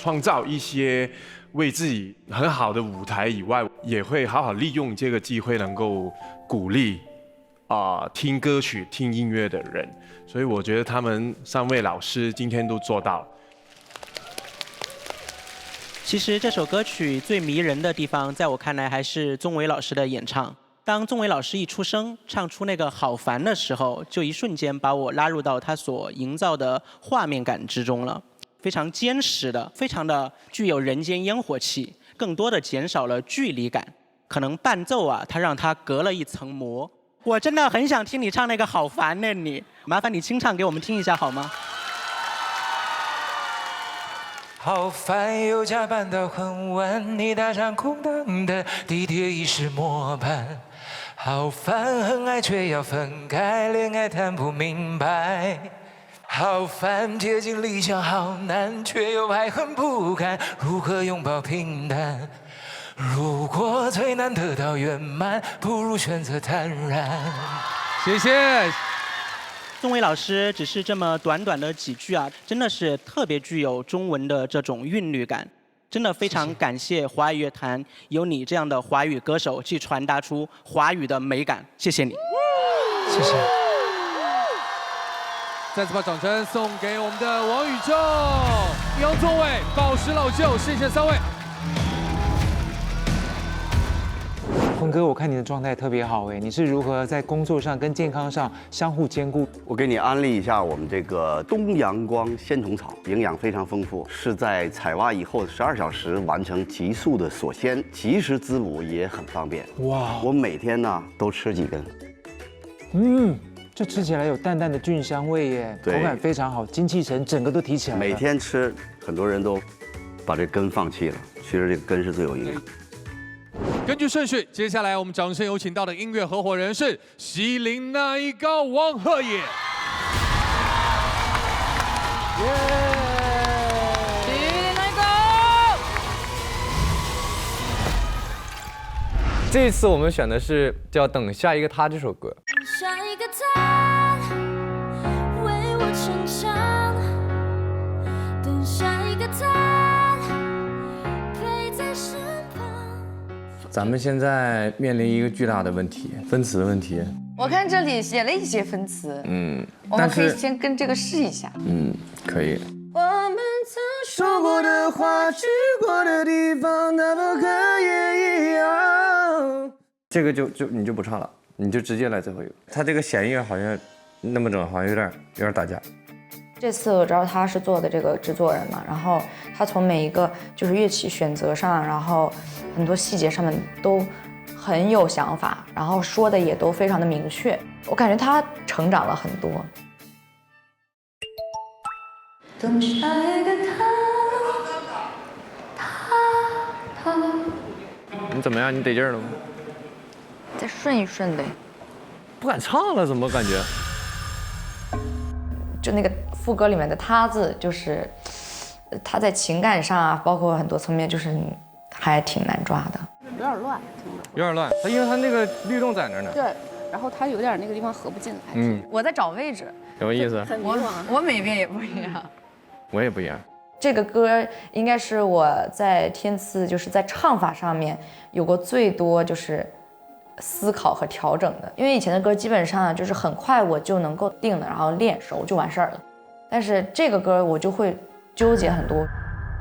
创造一些为自己很好的舞台以外，也会好好利用这个机会，能够鼓励听歌曲、听音乐的人。所以我觉得他们3位老师今天都做到。其实这首歌曲最迷人的地方，在我看来还是宗纬老师的演唱。当宗纬老师一出声，唱出那个好烦的时候，就一瞬间把我拉入到他所营造的画面感之中了。非常坚实的，非常的具有人间烟火气，更多的减少了距离感。可能伴奏啊，它让它隔了一层膜。我真的很想听你唱那个好烦的你，麻烦你清唱给我们听一下好吗？好烦，又加班到很晚，你搭上空荡的地铁已是末班。好烦，很爱却要分开，恋爱谈不明白。好烦，接近理想好难，却又还很不甘，如何拥抱平淡？如果最难得到圆满，不如选择坦然。谢谢。宗纬老师只是这么短短的几句啊，真的是特别具有中文的这种韵律感。真的非常感谢华语乐坛有你这样的华语歌手去传达出华语的美感，谢谢你。谢谢。再次把掌声送给我们的王宇宙、杨宗纬、宝石老舅，谢谢3位。坤哥，我看你的状态特别好哎，你是如何在工作上跟健康上相互兼顾？我给你安利一下我们这个东阳光仙虫草，营养非常丰富，是在采挖以后12小时完成急速的锁鲜，及时滋补也很方便。哇！我每天呢都吃几根。就吃起来有淡淡的菌香味耶，口对感非常好，精气神整个都提起来了。每天吃，很多人都把这根放弃了，其实这个根是最有营养。根据顺序，接下来我们掌声有请到的音乐合伙人是西林奈高王鹤野。这一次我们选的是叫《等下一个他》这首歌。下一个他为我逞强，等下一个他陪在身旁。咱们现在面临一个巨大的问题，分词的问题。我看这里写了一些分词，我们但是可以先跟这个试一下。可以。我们曾说过的话，去过的地方，那么和也一样。这个你就不唱了，你就直接来最后一个。他这个弦乐好像那么整，好像有点打架。这次我知道他是做的这个制作人嘛，然后他从每一个就是乐器选择上，然后很多细节上面都很有想法，然后说的也都非常的明确，我感觉他成长了很多。等下一个他。你怎么样？你得劲儿了吗？再顺一顺呗。不敢唱了，怎么感觉？就那个副歌里面的“他”字，就是他在情感上啊，包括很多层面，就是还挺难抓的。有点乱，有点乱，因为他那个律动在那儿呢。对，然后他有点那个地方合不进来。我在找位置。什么意思？我每遍也不一样。我也不一样。这个歌应该是我在天赐就是在唱法上面有过最多就是思考和调整的，因为以前的歌基本上就是很快我就能够定了，然后练熟就完事儿了。但是这个歌我就会纠结很多。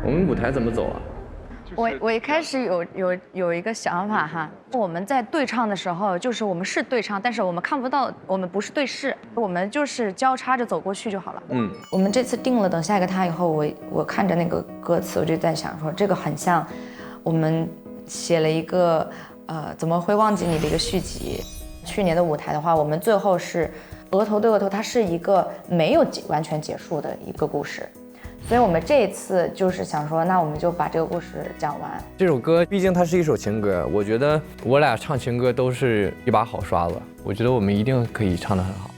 我们舞台怎么走啊？我一开始有一个想法哈，我们在对唱的时候，就是我们是对唱，但是我们看不到，我们不是对视，我们就是交叉着走过去就好了。我们这次定了等下一个他以后，我看着那个歌词，我就在想说，这个很像我们写了一个怎么会忘记你的一个续集。去年的舞台的话，我们最后是额头对额头，它是一个没有完全结束的一个故事。所以我们这一次就是想说，那我们就把这个故事讲完。这首歌毕竟它是一首情歌，我觉得我俩唱情歌都是一把好刷子，我觉得我们一定可以唱得很好。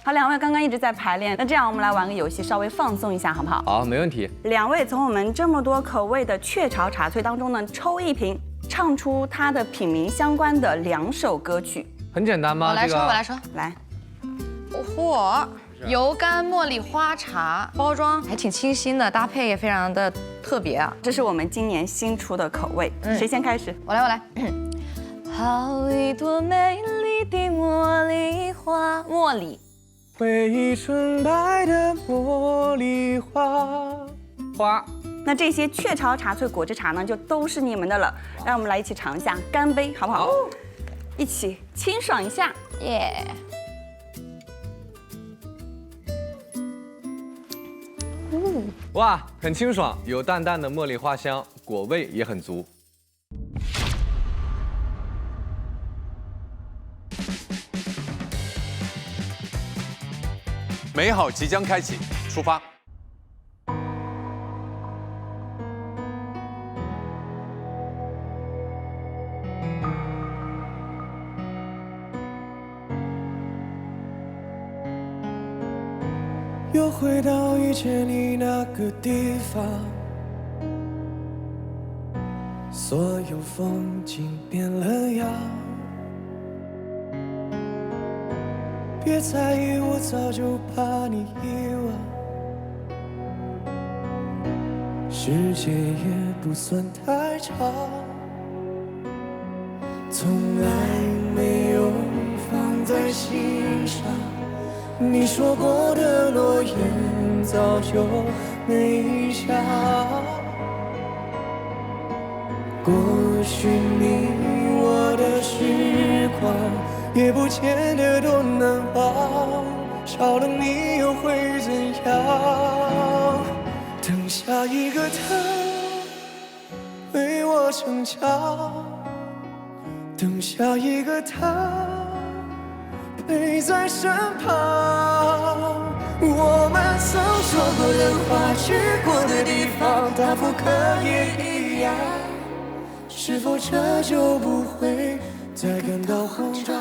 好，两位刚刚一直在排练，那这样我们来玩个游戏，稍微放松一下，好不好？好，没问题。两位从我们这么多口味的雀巢茶萃当中呢，抽一瓶，唱出它的品名相关的2首歌曲。很简单吗？我来说，我来说，来。嚯，油甘茉莉花茶，包装还挺清新的，搭配也非常的特别啊。这是我们今年新出的口味，谁先开始？我来。好一朵美丽的茉莉花，茉莉。回忆纯白的茉莉花。那这些雀巢茶萃果汁茶呢，就都是你们的了。让我们来一起尝一下，干杯，好不好？一起清爽一下，耶！哇，很清爽，有淡淡的茉莉花香，果味也很足。美好即将开启，出发。又回到遇见你那个地方，所有风景变了样。别在意，我早就把你遗忘。世界也不算太长，从来没有放在心上。你说过的诺言早就没效，过去你我的时光也不见得多难忘，少了你又会怎样？等下一个他为我逞强，等下一个他陪在身旁。我们曾说过的话，去过的地方，大风可也一样。是否这就不会再感到慌张？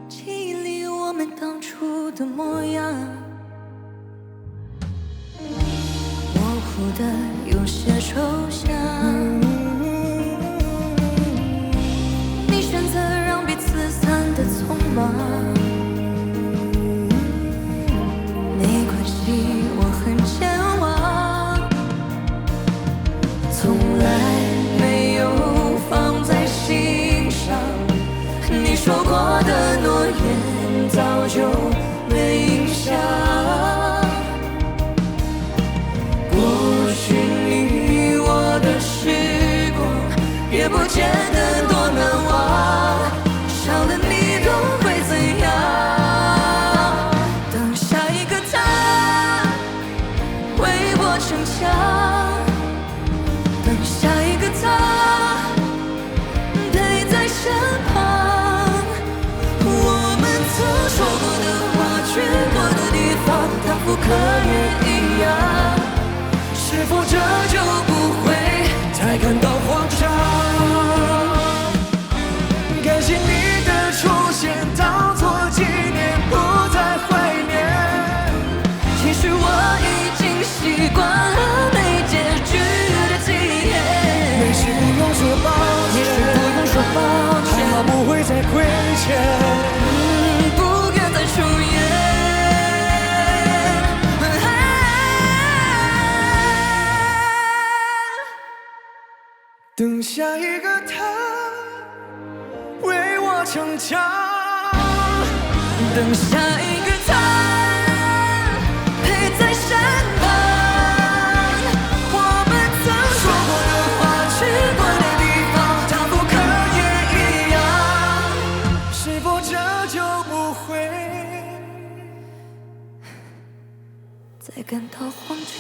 记忆里我们当初的模样，模糊的有些抽象。你选择让彼此散得匆忙，没关系，我很健忘，从来没有放在心上。你说过的诺言早就没影响，过去你我的时光也不见得多难忘，少了你又会怎样？等下一个他为我逞强，等下一个他陪在身旁。曾说过的话，去过的地方，大风可也一样。是否这就不会再感到慌张？感谢你的出现，当作纪念，不再怀念。其实我已经习惯了没结局的体验。没事不用说抱歉，也许不用说抱歉，还好不会再亏欠。出演，等下一个他为我逞强，等下一个他陪在身旁。我们曾说过的话，去过的地方，大风可也一样。是否这就不会再感到慌张？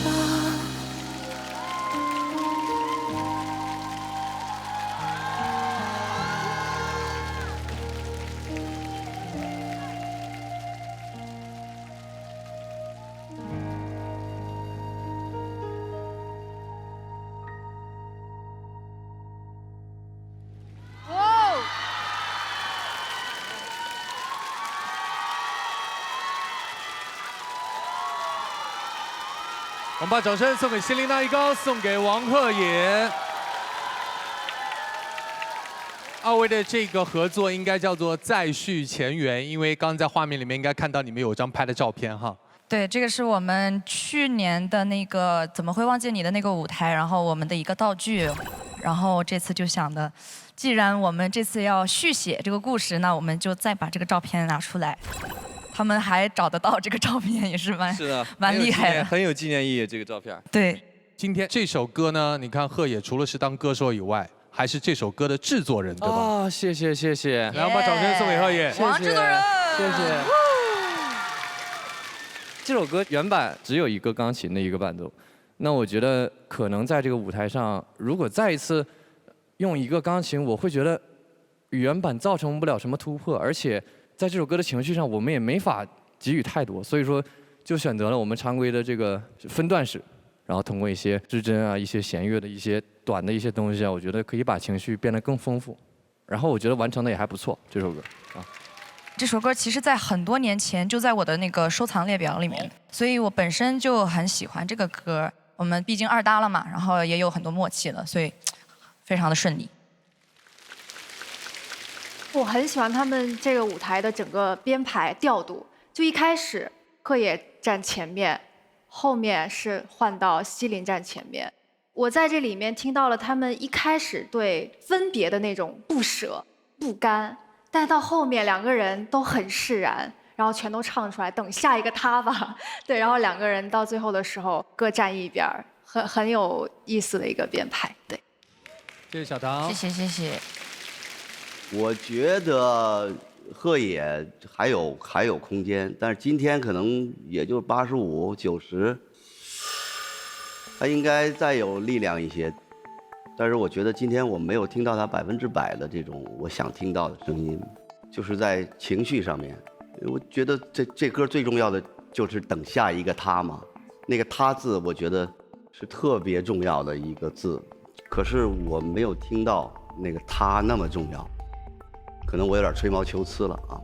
我们把掌声送给谢琳娜一高，送给王鹤野。二位的这个合作应该叫做再续前缘，因为刚刚在画面里面应该看到你们有张拍的照片哈。对，这个是我们去年的那个怎么会忘记你的那个舞台，然后我们的一个道具，然后这次就想的，既然我们这次要续写这个故事，那我们就再把这个照片拿出来。他们还找得到这个照片，也是蛮厉害的，很有纪念意义。这个照片。对，今天这首歌呢，你看鹤野除了是当歌手以外，还是这首歌的制作人，对吧？啊，谢谢谢谢，来，我们把掌声送给鹤野。王制作人，谢谢。这首歌原版只有一个钢琴的一个伴奏，那我觉得可能在这个舞台上，如果再一次用一个钢琴，我会觉得原版造成不了什么突破，而且在这首歌的情绪上，我们也没法给予太多，所以说就选择了我们常规的这个分段式，然后通过一些失真啊、一些弦乐的一些短的一些东西啊，我觉得可以把情绪变得更丰富。然后我觉得完成的也还不错，这首歌啊。这首歌其实在很多年前就在我的那个收藏列表里面，所以我本身就很喜欢这个歌。我们毕竟二搭了嘛，然后也有很多默契了，所以非常的顺利。我很喜欢他们这个舞台的整个编排调度，就一开始鹤野站前面，后面是换到希林站前面。我在这里面听到了他们一开始对分别的那种不舍、不甘，但到后面两个人都很释然，然后全都唱出来，等下一个他吧。对，然后两个人到最后的时候各站一边，很有意思的一个编排。对，谢谢小唐，谢谢。我觉得鹤野还有空间，但是今天可能也就85、90，他应该再有力量一些。但是我觉得今天我没有听到他100%的这种我想听到的声音，就是在情绪上面。我觉得这歌最重要的就是等下一个他嘛，那个他字我觉得是特别重要的一个字，可是我没有听到那个他那么重要，可能我有点吹毛求疵了啊，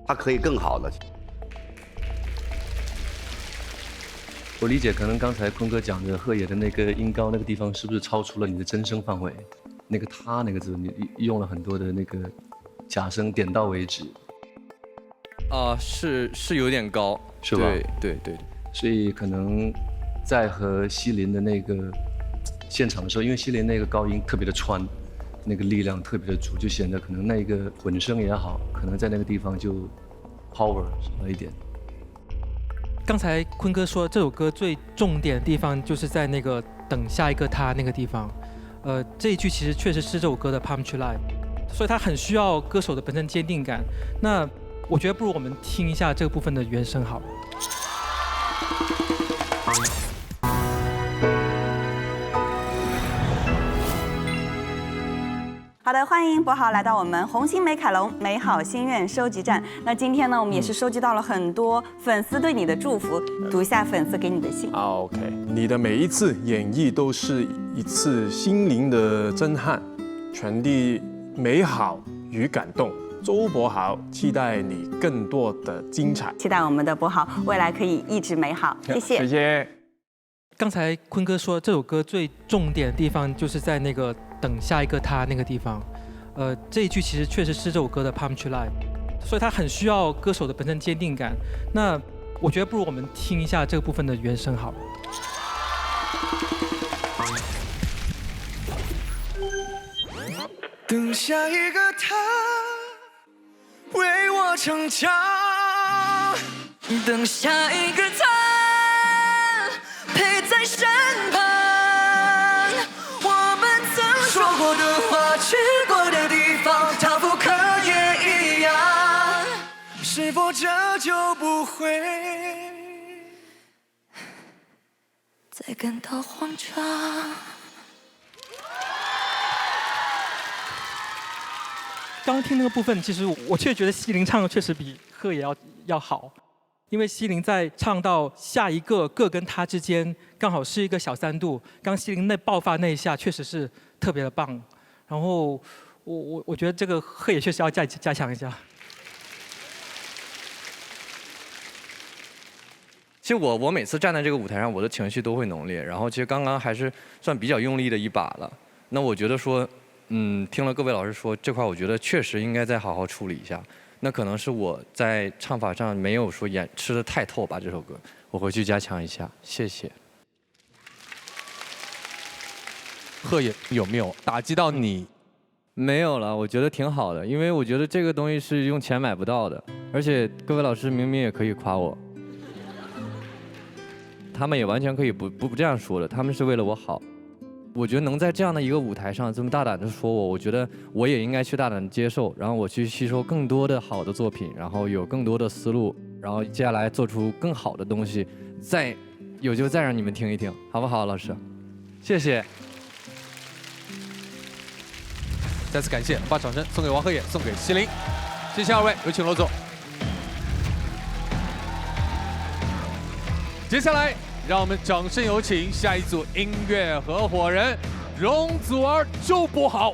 他可以更好的。我理解，可能刚才坤哥讲的鹤野的那个音高那个地方，是不是超出了你的真声范围？那个他那个字，你用了很多的那个假声，点到为止。是有点高，是吧？对。所以可能在和西林的那个现场的时候，因为西林那个高音特别的穿，那个力量特别的足，就显得可能那个混声也好，可能在那个地方就 power 少了一点。刚才坤哥说这首歌最重点的地方就是在那个等下一个他那个地方，这一句其实确实是这首歌的 punchline， 所以它很需要歌手的本身坚定感。那我觉得不如我们听一下这个部分的原声好了。好的，欢迎博豪来到我们红星美凯龙美好心愿收集站。那今天呢，我们也是收集到了很多粉丝对你的祝福，读一下粉丝给你的信。OK， 你的每一次演绎都是一次心灵的震撼，传递美好与感动。周博豪，期待你更多的精彩。期待我们的博豪未来可以一直美好。谢谢。谢谢。刚才坤哥说这首歌最重点的地方就是在那个等下一个他那个地方，这一句其实确实是这首歌的 punchline， 所以它很需要歌手的本身坚定感。那我觉得不如我们听一下这个部分的原声好了。等下一个他为我成长，等下一个他陪在身旁，我们曾说过的话，去过的地方，他不可也一样，是否这就不会再感到慌张？刚刚听那个部分，其实我确实觉得西林唱的确实比鹤野要好，因为西林在唱到下一个跟他之间，刚好是一个小3度。刚西林那爆发那一下确实是特别的棒，然后我觉得这个鹤野确实要加强一下。其实我每次站在这个舞台上，我的情绪都会浓烈。然后其实刚刚还是算比较用力的一把了。那我觉得说。听了各位老师说这块，我觉得确实应该再好好处理一下。那可能是我在唱法上没有说吃得太透吧，这首歌我回去加强一下，谢谢。鹤野有没有打击到你？没有了，我觉得挺好的，因为我觉得这个东西是用钱买不到的，而且各位老师明明也可以夸我，他们也完全可以不这样说的，他们是为了我好。我觉得能在这样的一个舞台上这么大胆的说我觉得我也应该去大胆的接受，然后我去吸收更多的好的作品，然后有更多的思路，然后接下来做出更好的东西，再让你们听一听，好不好，老师？谢谢。再次感谢，把掌声送给王鹤野，送给西林。谢谢2位，有请罗总。接下来。让我们掌声有请下一组音乐合伙人容祖儿、周博豪。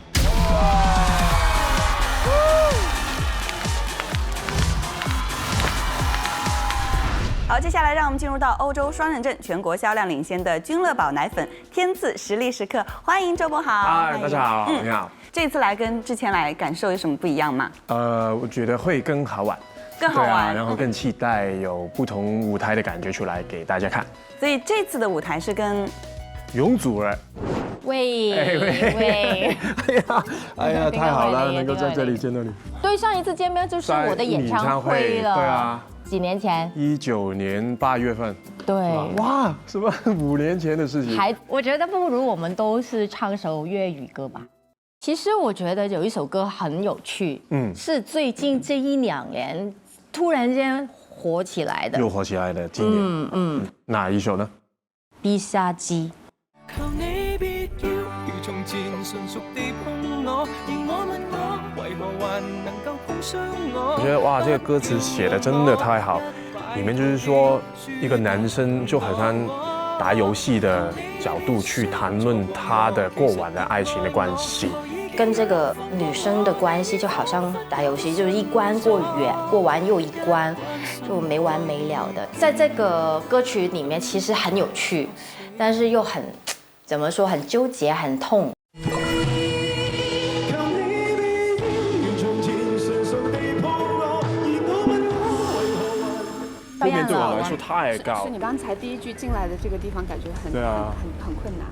好，接下来让我们进入到欧洲双认证、全国销量领先的君乐宝奶粉天赐实力时刻，欢迎周博豪。嗨，大家好，你好。这次来跟之前来感受有什么不一样吗？我觉得会更好玩。更好玩，然后更期待有不同舞台的感觉出来给大家看。所以这次的舞台是跟容祖儿。喂，哎呀，太好了，能够在这里见到你。对，上一次见面就是我的演唱会了。对啊，几年前？ 19年8月份。对，哇，什么5年前的事情？我觉得不如我们都是唱首粤语歌吧。其实我觉得有一首歌很有趣，是最近这1、2年突然间火起来的，又火起来的经典。哪一首呢？必杀技。求你別要如從前純熟地碰我，而我問我為何還能夠碰傷我。我覺得哇，這個歌詞寫得真的太好，裡面就是說一個男生就好像打遊戲的角度去談論他的過往的愛情的關係。跟这个女生的关系就好像打游戏，就是一关过远，过完又一关，就没完没了的。在这个歌曲里面，其实很有趣，但是又很怎么说，很纠结，很痛。后面对我来说太高。是你刚才第一句进来的这个地方，感觉很困难。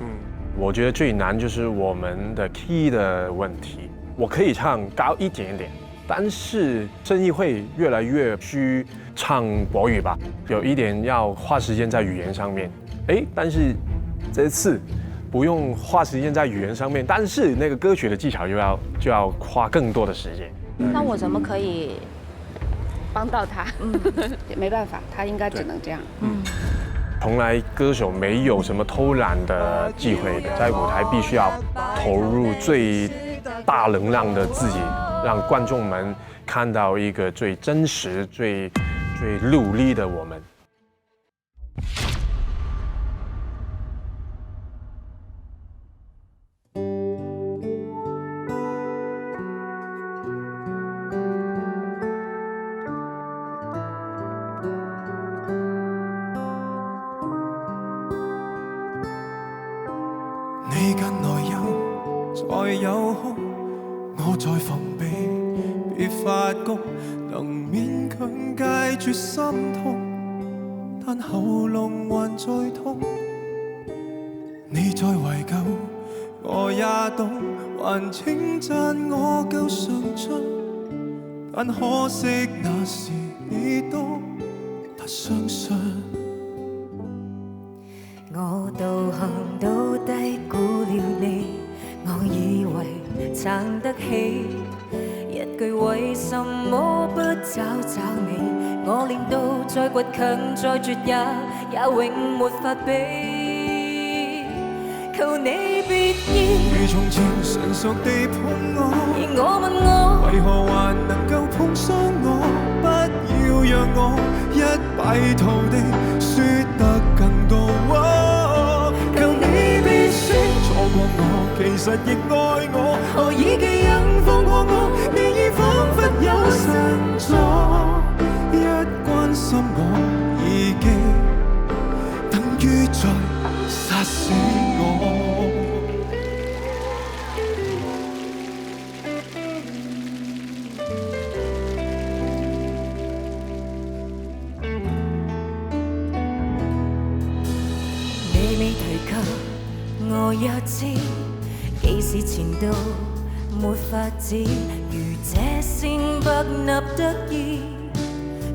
我觉得最难就是我们的 key 的问题。我可以唱高一点点，但是声音会越来越虚，唱国语吧，有一点要花时间在语言上面。但是这次不用花时间在语言上面，但是那个歌曲的技巧就要花更多的时间。那我怎么可以帮到他？也没办法，他应该只能这样。从来歌手没有什么偷懒的机会，在舞台必须要投入最大能量的自己，让观众们看到一个最真实、最努力的我们。你近來有再有空，我在防備，別發覺能勉強戒絕心痛，但喉嚨還在痛。你在懷舊，我也懂，還稱讚我夠上進，但可惜那時你都不相信。我道行都低估了你，我以為撐得起，一句為什麼不找找你，我練到再倔強再絕也永沒法比。求你別要如從前純熟地碰我，而我問我為何還能夠碰傷我？不要讓我一敗塗地輸得更多。求你別說錯過我，其實亦愛我，何以記憶放過我？你已彷彿有神助，一關心我已經等於在殺死我。我也知，既是前度沒法子，如這先不立得意，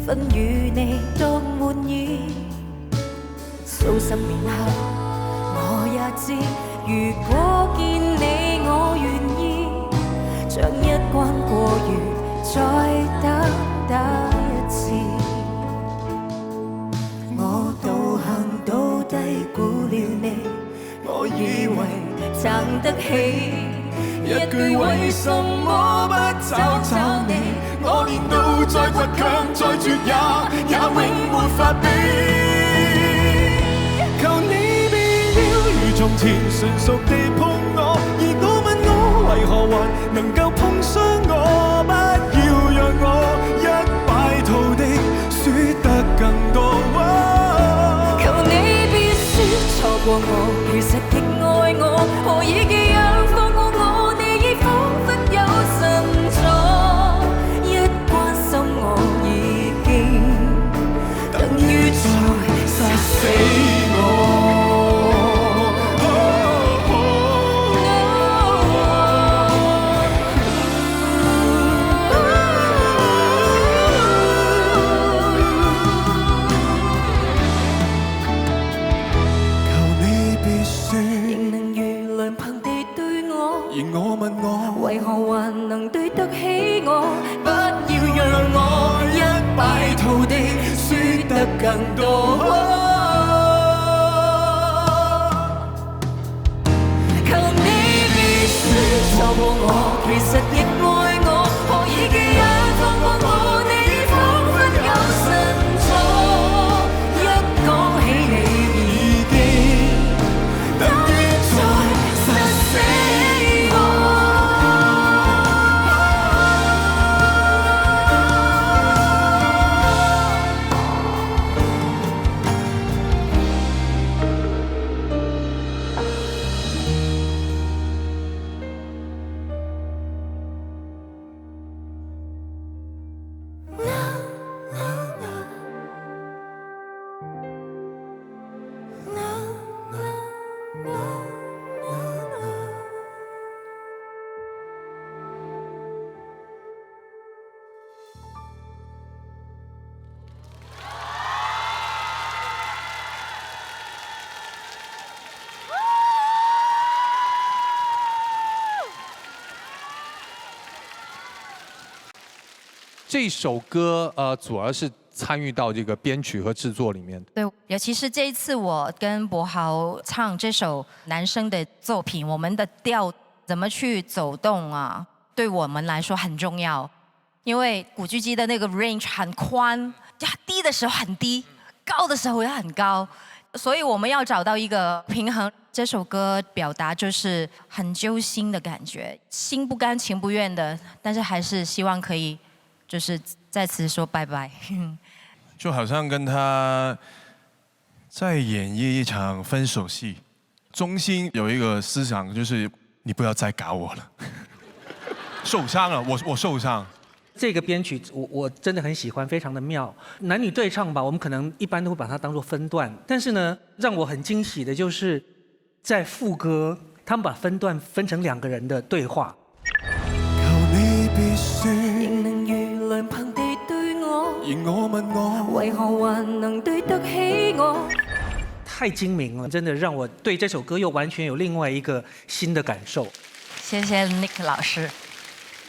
分與你多滿意。數十年後，我也知，如果見你，我願意將一關過餘，再打一次。我道行都低估了你。我以為撐得起一句為什麼不找找你，我練到再倔強再絕也永沒法比。求你別要如從前純熟地碰我，而我問我為何還能夠碰傷我？不要讓我一敗塗地輸得更多。求你別說錯過我。其實亦愛我，何以記憶放過我？你已彷彿有神助，一關心我已經等於在殺死我。求你別說錯過我，其實亦愛我，何以記憶放過我，你彷彿有神助，一講起你已經等於在殺死我。这首歌祖儿是参与到这个编曲和制作里面的。对，尤其是这一次我跟柏豪唱这首男生的作品，我们的调怎么去走动啊，对我们来说很重要。因为古巨基的那个 range 很宽，低的时候很低，高的时候也很高，所以我们要找到一个平衡。这首歌表达就是很揪心的感觉，心不甘情不愿的，但是还是希望可以就是再次说拜拜。就好像跟他在演绎一场分手戏，中心有一个思想就是你不要再搞我了，受伤了，我受伤。这个编曲我真的很喜欢，非常的妙。男女对唱吧，我们可能一般都会把它当作分段，但是呢，让我很驚喜的就是在副歌，他們把分段分成2個人的對話。仍能如良朋地對我，而我問我，為何還能對得起我？太精明了，真的讓我對這首歌又完全有另外一個新的感受。謝謝 Nick 老師。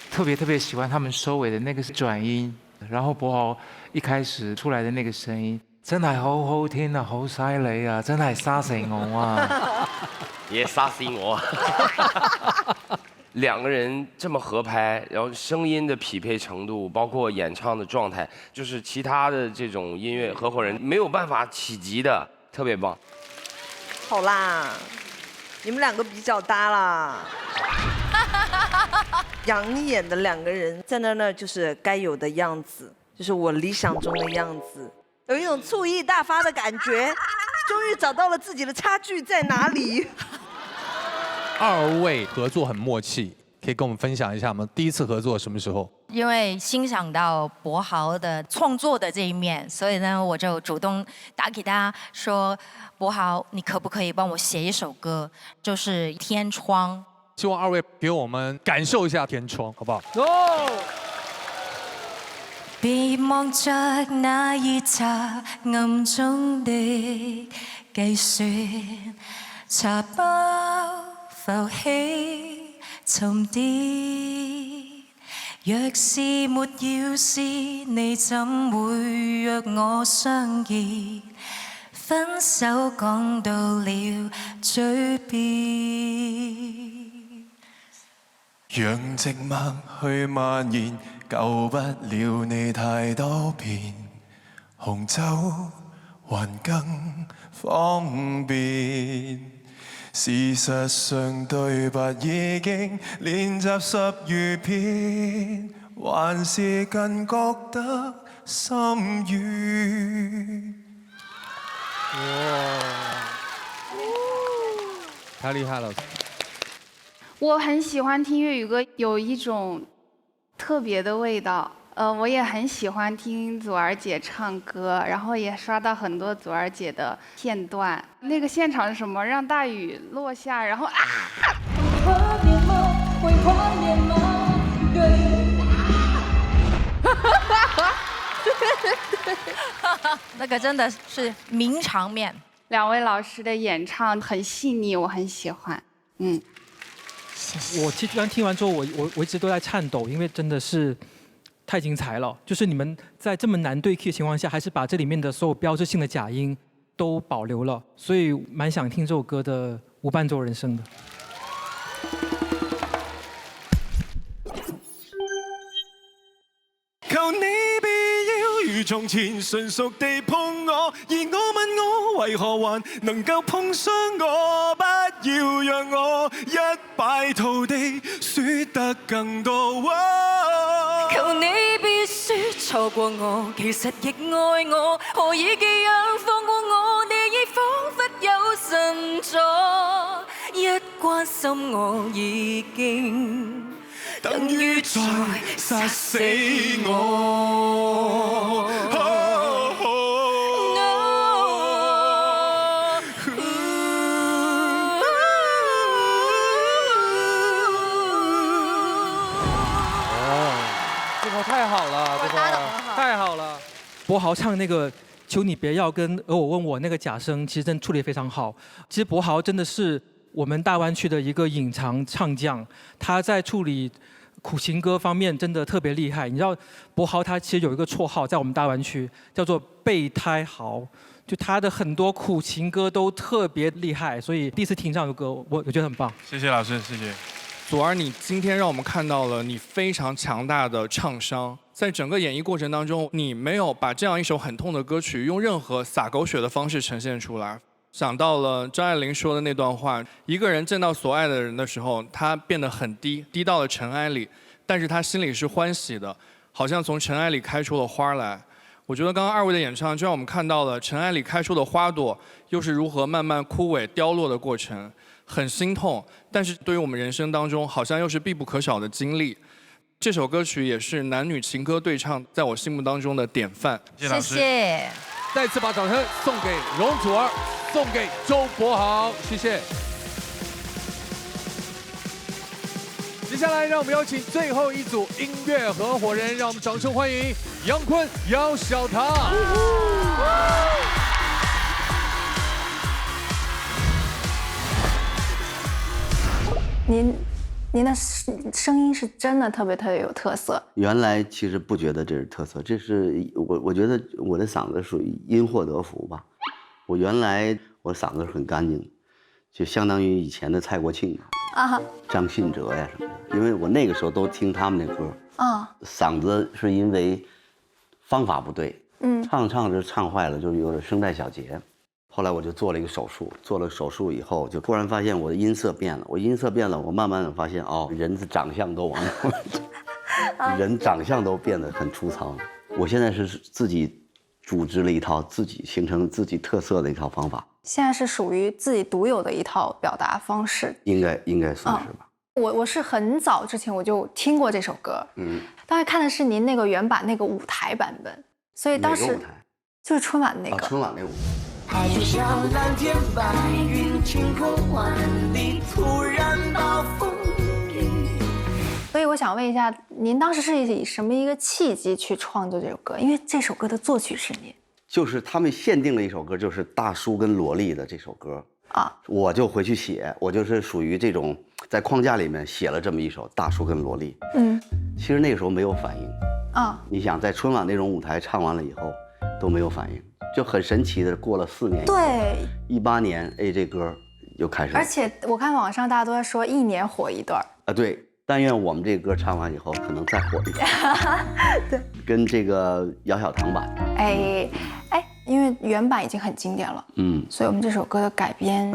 特別喜歡他們收尾的那個轉音，然後柏豪一開始出來的那個聲音，真係好好聽啊，好犀利啊，真係殺死我啊！也殺死我。2個人這麼合拍，然後聲音的匹配程度，包括演唱的狀態，就是其他的這種音樂合夥人沒有辦法企及的，特別棒。好啦，你們2個比較搭啦。養眼的2個人在那就是該有的樣子，就是我理想中的樣子，有一種醋意大發的感覺，終於找到了自己的差距在哪裡。2位合作很默契，可以跟我們分享一下嗎？第一次合作什麼時候？因為欣賞到柏豪的創作的這一面，所以呢，我就主動打給他說：柏豪，你可不可以幫我寫一首歌，就是《天窗》。希望2位給我們感受一下《天窗》，好不好？別望着那熱茶暗中的計算，茶包浮起沉澱。若是沒要事，你怎會約我相見？分手講到了嘴邊。讓寂寞去蔓延，救不了你太多遍，紅酒還更方便。事實上對白已經練習10餘遍，還是更覺得心軟。哇，太厲害了！我很喜歡聽粵語歌，有一種特別的味道。我也很喜歡聽祖兒姐唱歌，然後也刷到很多祖兒姐的片段。那個現場是什麼？讓大雨落下，然後啊！那個真的是名場面。2位老師的演唱很細膩，我很喜歡。我其實剛聽完之後，我一直都在顫抖，因為真的是太精彩了，就是你们在这么难对 key 的情况下，还是把这里面的所有标志性的假音都保留了，所以蛮想听这首歌的无伴奏人声的。求你別要如從前純熟地碰我，而我問我為何還能夠碰傷我，不要讓我一敗塗地輸得更多。求你別說錯過我，其實亦愛我，何以寄養放過我？你已彷彿有神助，一關心我已經等於在殺死我。太好了，这块太好了。柏豪唱那个“求你别要”跟“而我问我”那个假声，其实真的处理得非常好。其实柏豪真的是我们大湾区的一个隐藏唱将，他在处理苦情歌方面真的特别厉害。你知道，柏豪他其实有一个绰号在我们大湾区叫做“备胎豪”，就他的很多苦情歌都特别厉害，所以第一次听这首歌，我觉得很棒。谢谢老师，谢谢。祖儿，你今天让我们看到了你非常强大的唱商，在整个演绎过程当中，你没有把这样一首很痛的歌曲用任何洒狗血的方式呈现出来。想到了张爱玲说的那段话：一个人见到所爱的人的时候，他变得很低，低到了尘埃里，但是他心里是欢喜的，好像从尘埃里开出了花来。我觉得刚刚二位的演唱，就让我们看到了尘埃里开出的花朵，又是如何慢慢枯萎凋落的过程。很心痛，但是对于我们人生当中，好像又是必不可少的经历。这首歌曲也是男女情歌对唱，在我心目当中的典范。谢谢。再次把掌声送给容祖儿，送给周柏豪，谢谢。接下来，让我们有请最后一组音乐合伙人，让我们掌声欢迎杨坤、姚小棠。您的声音是真的特别有特色。原来其实不觉得这是特色，这是我觉得我的嗓子属于因祸得福吧。原来我嗓子是很干净，就相当于以前的蔡国庆啊、张信哲呀什么的，因为我那个时候都听他们那歌啊，嗓子是因为方法不对，唱着唱坏了，就有点声带小结。后来我就做了一个手术，做了手术以后，就突然发现我的音色变了。我音色变了，我慢慢的发现哦，人的长相都往人长相都变得很粗糙。我现在是自己组织了一套自己形成自己特色的一套方法。现在是属于自己独有的一套表达方式，应该算是吧。我是很早之前我就听过这首歌，当时看的是您那个原版那个舞台版本，所以当时就是春晚那个。春晚那舞台。它就像蓝天白云，晴空万里，突然暴风雨。所以我想问一下，您当时是以什么一个契机去创作这首歌？因为这首歌的作曲是您。就是他们限定了一首歌，就是大叔跟萝莉的这首歌啊，我就回去写，我就是属于这种在框架里面写了这么一首大叔跟萝莉。其实那个时候没有反应啊，你想在春晚那种舞台唱完了以后都没有反应。就很神奇的，过了4年，对，18年，哎，这歌又开始了。而且我看网上大家都在说1年火一段啊，对，但愿我们这歌唱完以后，可能再火一段。对，跟这个姚小棠版。哎，因为原版已经很经典了，所以我们这首歌的改编，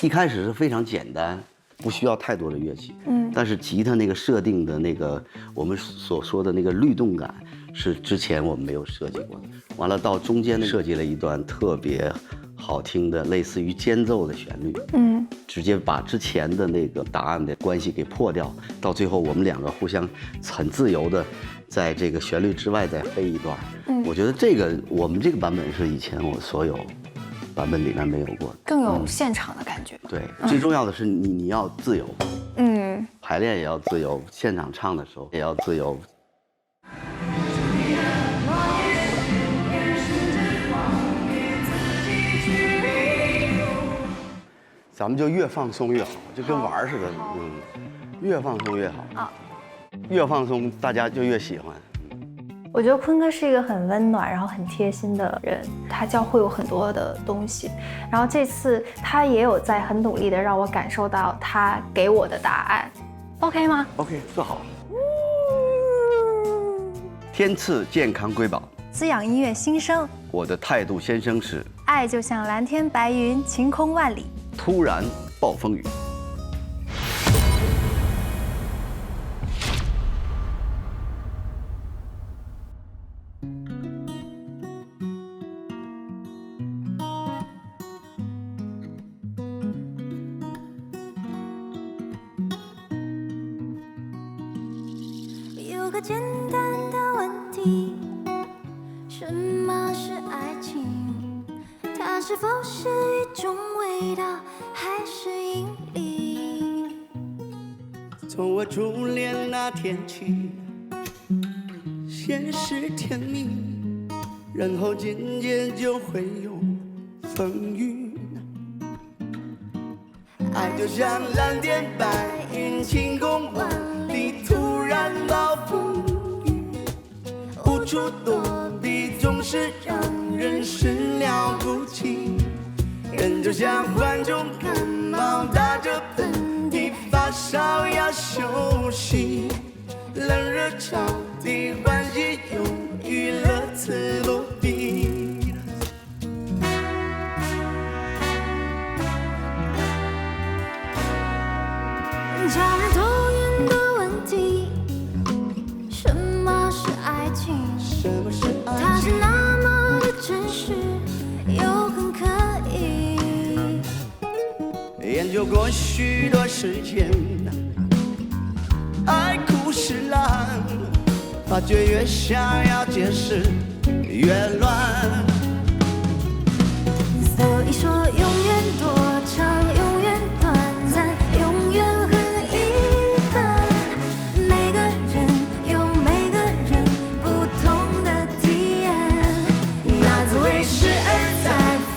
一开始是非常简单，不需要太多的乐器，但是吉他那个设定的那个我们所说的那个律动感。是之前我们没有设计过的，完了到中间设计了一段特别好听的，类似于间奏的旋律，直接把之前的那个答案的关系给破掉，到最后我们两个互相很自由的在这个旋律之外再飞一段。我觉得我们这个版本是以前我所有版本里面没有过的，更有现场的感觉。对，最重要的是你要自由，排练也要自由，现场唱的时候也要自由。咱们就越放松越好，就跟玩似的，越放松越好，越放松大家就越喜欢。我觉得坤哥是一个很温暖，然后很贴心的人，他教会我很多的东西。然后这次他也有在很努力的让我感受到他给我的答案。OK 吗 ？OK， 做好。天赐健康瑰宝，滋养音乐新生。我的态度先生是：爱就像蓝天白云，晴空万里。突然暴风雨。有个简单的问题，什么是爱情？它是否是一种味道，还是引力？从我初恋那天起，先是甜蜜，然后渐渐就会有风雨。爱就像蓝天白云，晴空万里，突然暴风雨，无处躲避，总是让人始料不及。人就像患重感冒，打着喷嚏，发烧要休息，冷热交替，欢喜忧郁，乐此不疲。让人头晕的问题，什么是爱情？它是那么的真实，又很刻意。研究过许多时间，爱故事烂，发觉越想要解释越乱。所以说永远多长，永远短暂，永远很遗憾。每个人有每个人不同的体验，那滋味时而在，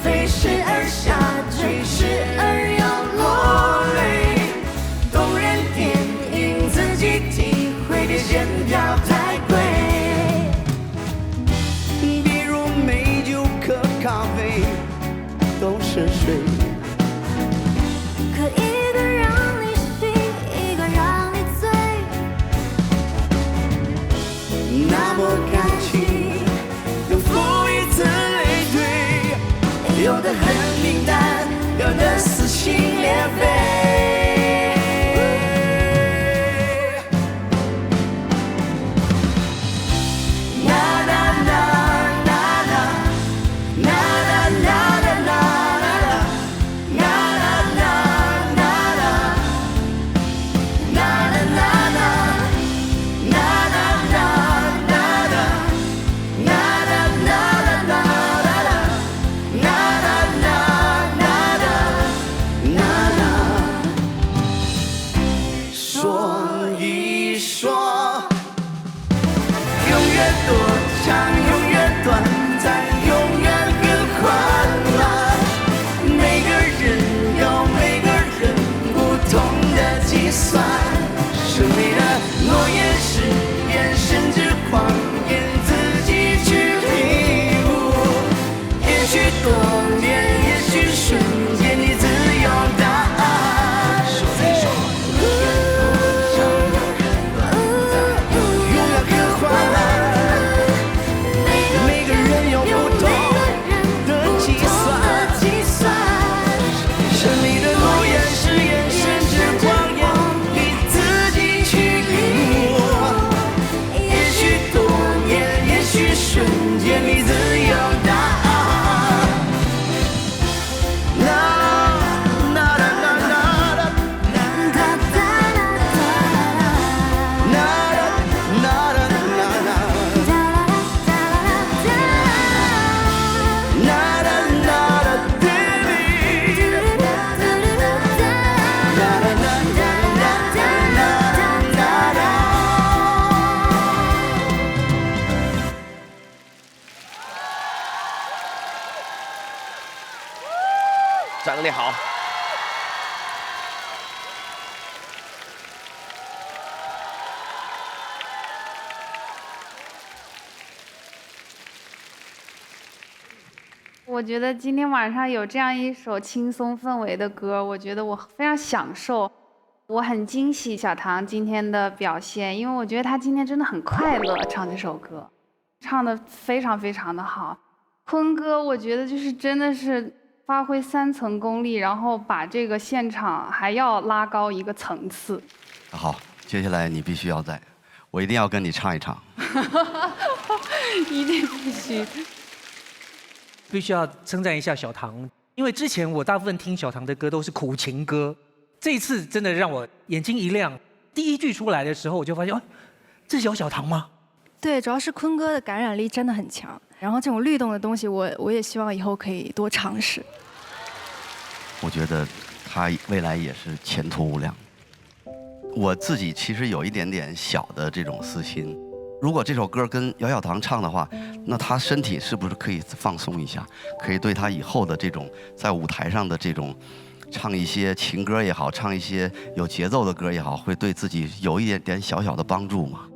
飞时而下坠，时而要落泪。动人电影自己体会的线条太贵，比如美酒和咖啡都是水。可一个让你醒，一个让你醉，那么感情又复一次累赘，有的很平淡，有的撕心裂肺。生命的诺言、誓言，甚至谎言，自己去领悟。也许多年，也许瞬间，你自有答案。说一说，永远很缓慢。每个人有不同的计算。生命的诺言、誓言，甚至谎言。瞬间，你自有答案。整理好。我觉得今天晚上有这样一首轻松氛围的歌，我觉得我非常享受。我很惊喜小唐今天的表现，因为我觉得他今天真的很快乐，唱这首歌，唱得非常非常的好。坤哥，我觉得就是真的是发挥3层功力，然后把这个现场还要拉高一个层次。好，接下来你必须要在，我一定要跟你唱一唱。一定必须。必须要称赞一下小唐，因为之前我大部分听小唐的歌都是苦情歌。这一次真的让我眼睛一亮，第一句出来的时候我就发现，哦，这是小唐吗？对，主要是坤哥的感染力真的很强，然后这种律动的东西我也希望以后可以多尝试。我觉得他未来也是前途无量。我自己其实有一点点小的这种私心，如果这首歌跟姚小棠唱的话，那他身体是不是可以放松一下？可以对他以后的这种在舞台上的这种。唱一些情歌也好，唱一些有节奏的歌也好，会对自己有一点点小小的帮助嘛。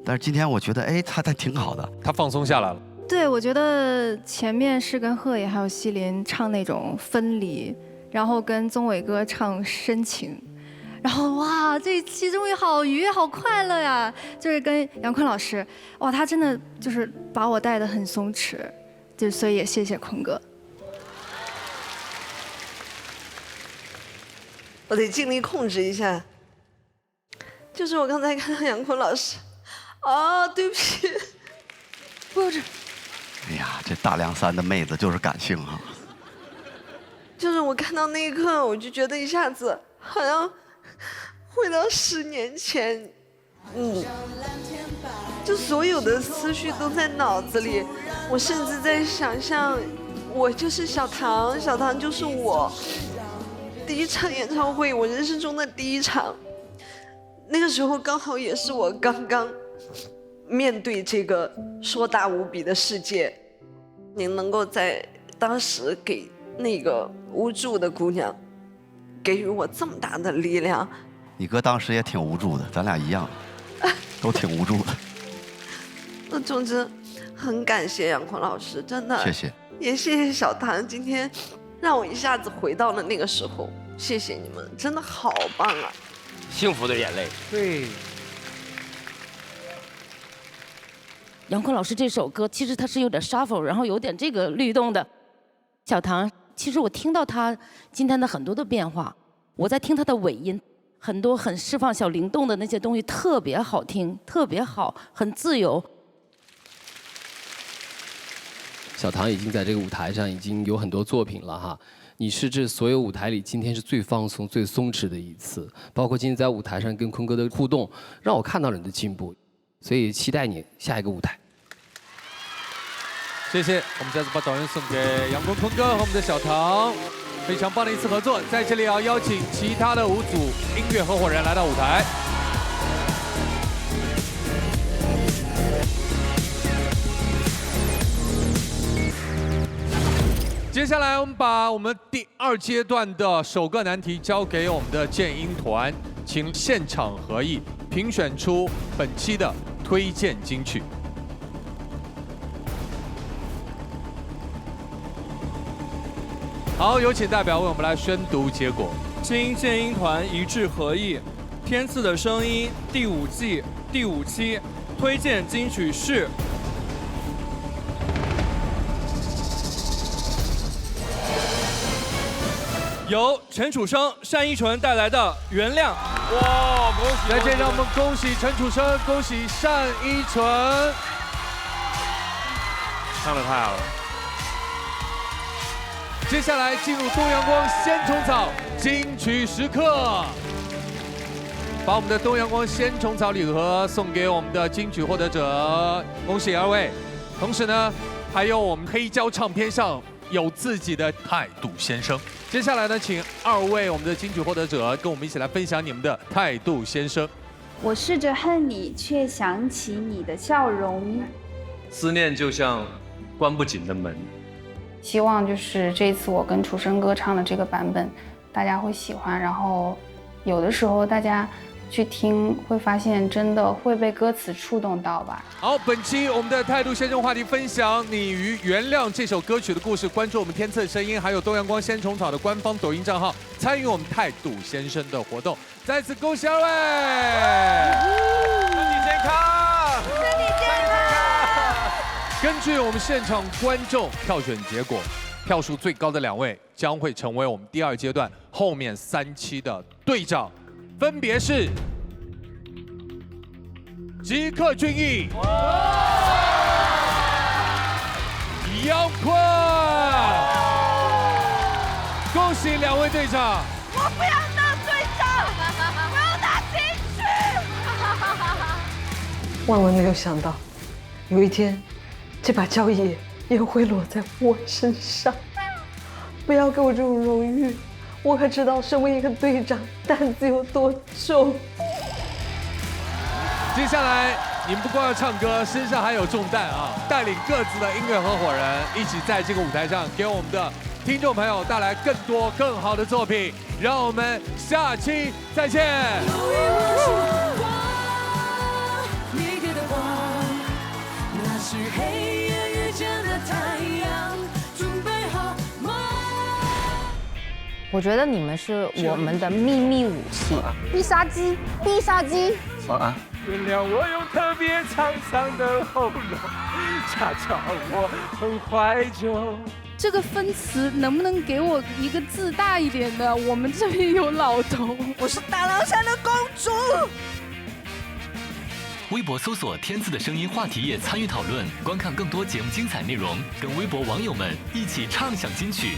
但是今天我觉得，哎，他挺好的，他放松下来了。对，我觉得前面是跟鹤野还有希林唱那种分离，然后跟宗伟哥唱深情，然后哇，这一期终于好愉悦，好快乐呀！就是跟杨坤老师，哇，他真的就是把我带得很松弛，就所以也谢谢坤哥。我得尽力控制一下。就是我刚才看到杨坤老师，啊，对不起，不是。哎呀，这大凉山的妹子就是感性哈。就是我看到那一刻，我就觉得一下子好像回到10年前，就所有的思绪都在脑子里。我甚至在想象，我就是小唐，小唐就是我。第一场演唱会，我人生中的第一场，那个时候刚好也是我刚刚面对这个硕大无比的世界。您能够在当时给那个无助的姑娘给予我这么大的力量，你哥当时也挺无助的，咱俩一样，都挺无助的。那总之，很感谢杨坤老师，真的，谢谢，也谢谢小唐今天。让我一下子回到了那个时候，谢谢你们，真的好棒啊！幸福的眼泪。对。杨坤老师这首歌其实它是有点 shuffle， 然后有点这个律动的。小唐，其实我听到他今天的很多的变化，我在听他的尾音，很多很释放小灵动的那些东西，特别好听，特别好，很自由。小唐已经在这个舞台上已经有很多作品了哈，你是这所有舞台里今天是最放松、最松弛的一次，包括今天在舞台上跟坤哥的互动，让我看到了你的进步，所以期待你下一个舞台。谢谢，我们再次把导演送给杨坤坤哥和我们的小唐，非常棒的一次合作。在这里要邀请其他的舞组音乐合伙人来到舞台。接下来，我们把我们第2阶段的首个难题交给我们的建音团，请现场合议评选出本期的推荐金曲。好，有请代表为我们来宣读结果。经建音团一致合议，《天赐的声音》第5季第5期推荐金曲是。由陈楚生、单依纯带来的《原谅》。哇，恭喜！来，这让我们恭喜陈楚生，恭喜单依纯，唱得太好了。接下来进入东阳光鲜虫草金曲时刻，把我们的东阳光鲜虫草礼盒送给我们的金曲获得者，恭喜2位。同时呢，还有我们黑胶唱片上有自己的态度先生。接下来呢，请2位我们的金曲获得者跟我们一起来分享你们的态度先生。我试着恨你，却想起你的笑容。思念就像关不紧的门。希望就是这次我跟楚生哥唱的这个版本，大家会喜欢。然后有的时候大家去听，会发现真的会被歌词触动到吧。好，本期我们的态度先生话题分享你与原谅这首歌曲的故事，关注我们天赐声音还有东阳光仙虫草的官方抖音账号，参与我们态度先生的活动。再次恭喜2位，身体健康，身体健康。根据我们现场观众票选结果，票数最高的2位将会成为我们第2阶段后面3期的队长，分别是吉克隽逸、杨坤。恭喜2位队长！我不要当队长，我要拿金曲。万万没有想到，有一天，这把交椅也会落在我身上。不要给我这种荣誉，我可知道身为一个队长担子有多重。接下来你们不光要唱歌，身上还有重担啊！带领各自的音乐合伙人，一起在这个舞台上给我们的听众朋友带来更多更好的作品。让我们下期再见。你给的光，那是黑夜遇见的太阳，准备好吗？我觉得你们是我们的秘密武器，必杀技，必杀技。晚安。原谅我用特别沧桑的喉咙，恰巧我很怀旧。这个分词能不能给我一个字大一点的？我们这边有老头。我是大凉山的公主。微博搜索“天赐的声音”话题页参与讨论，观看更多节目精彩内容，跟微博网友们一起畅享金曲。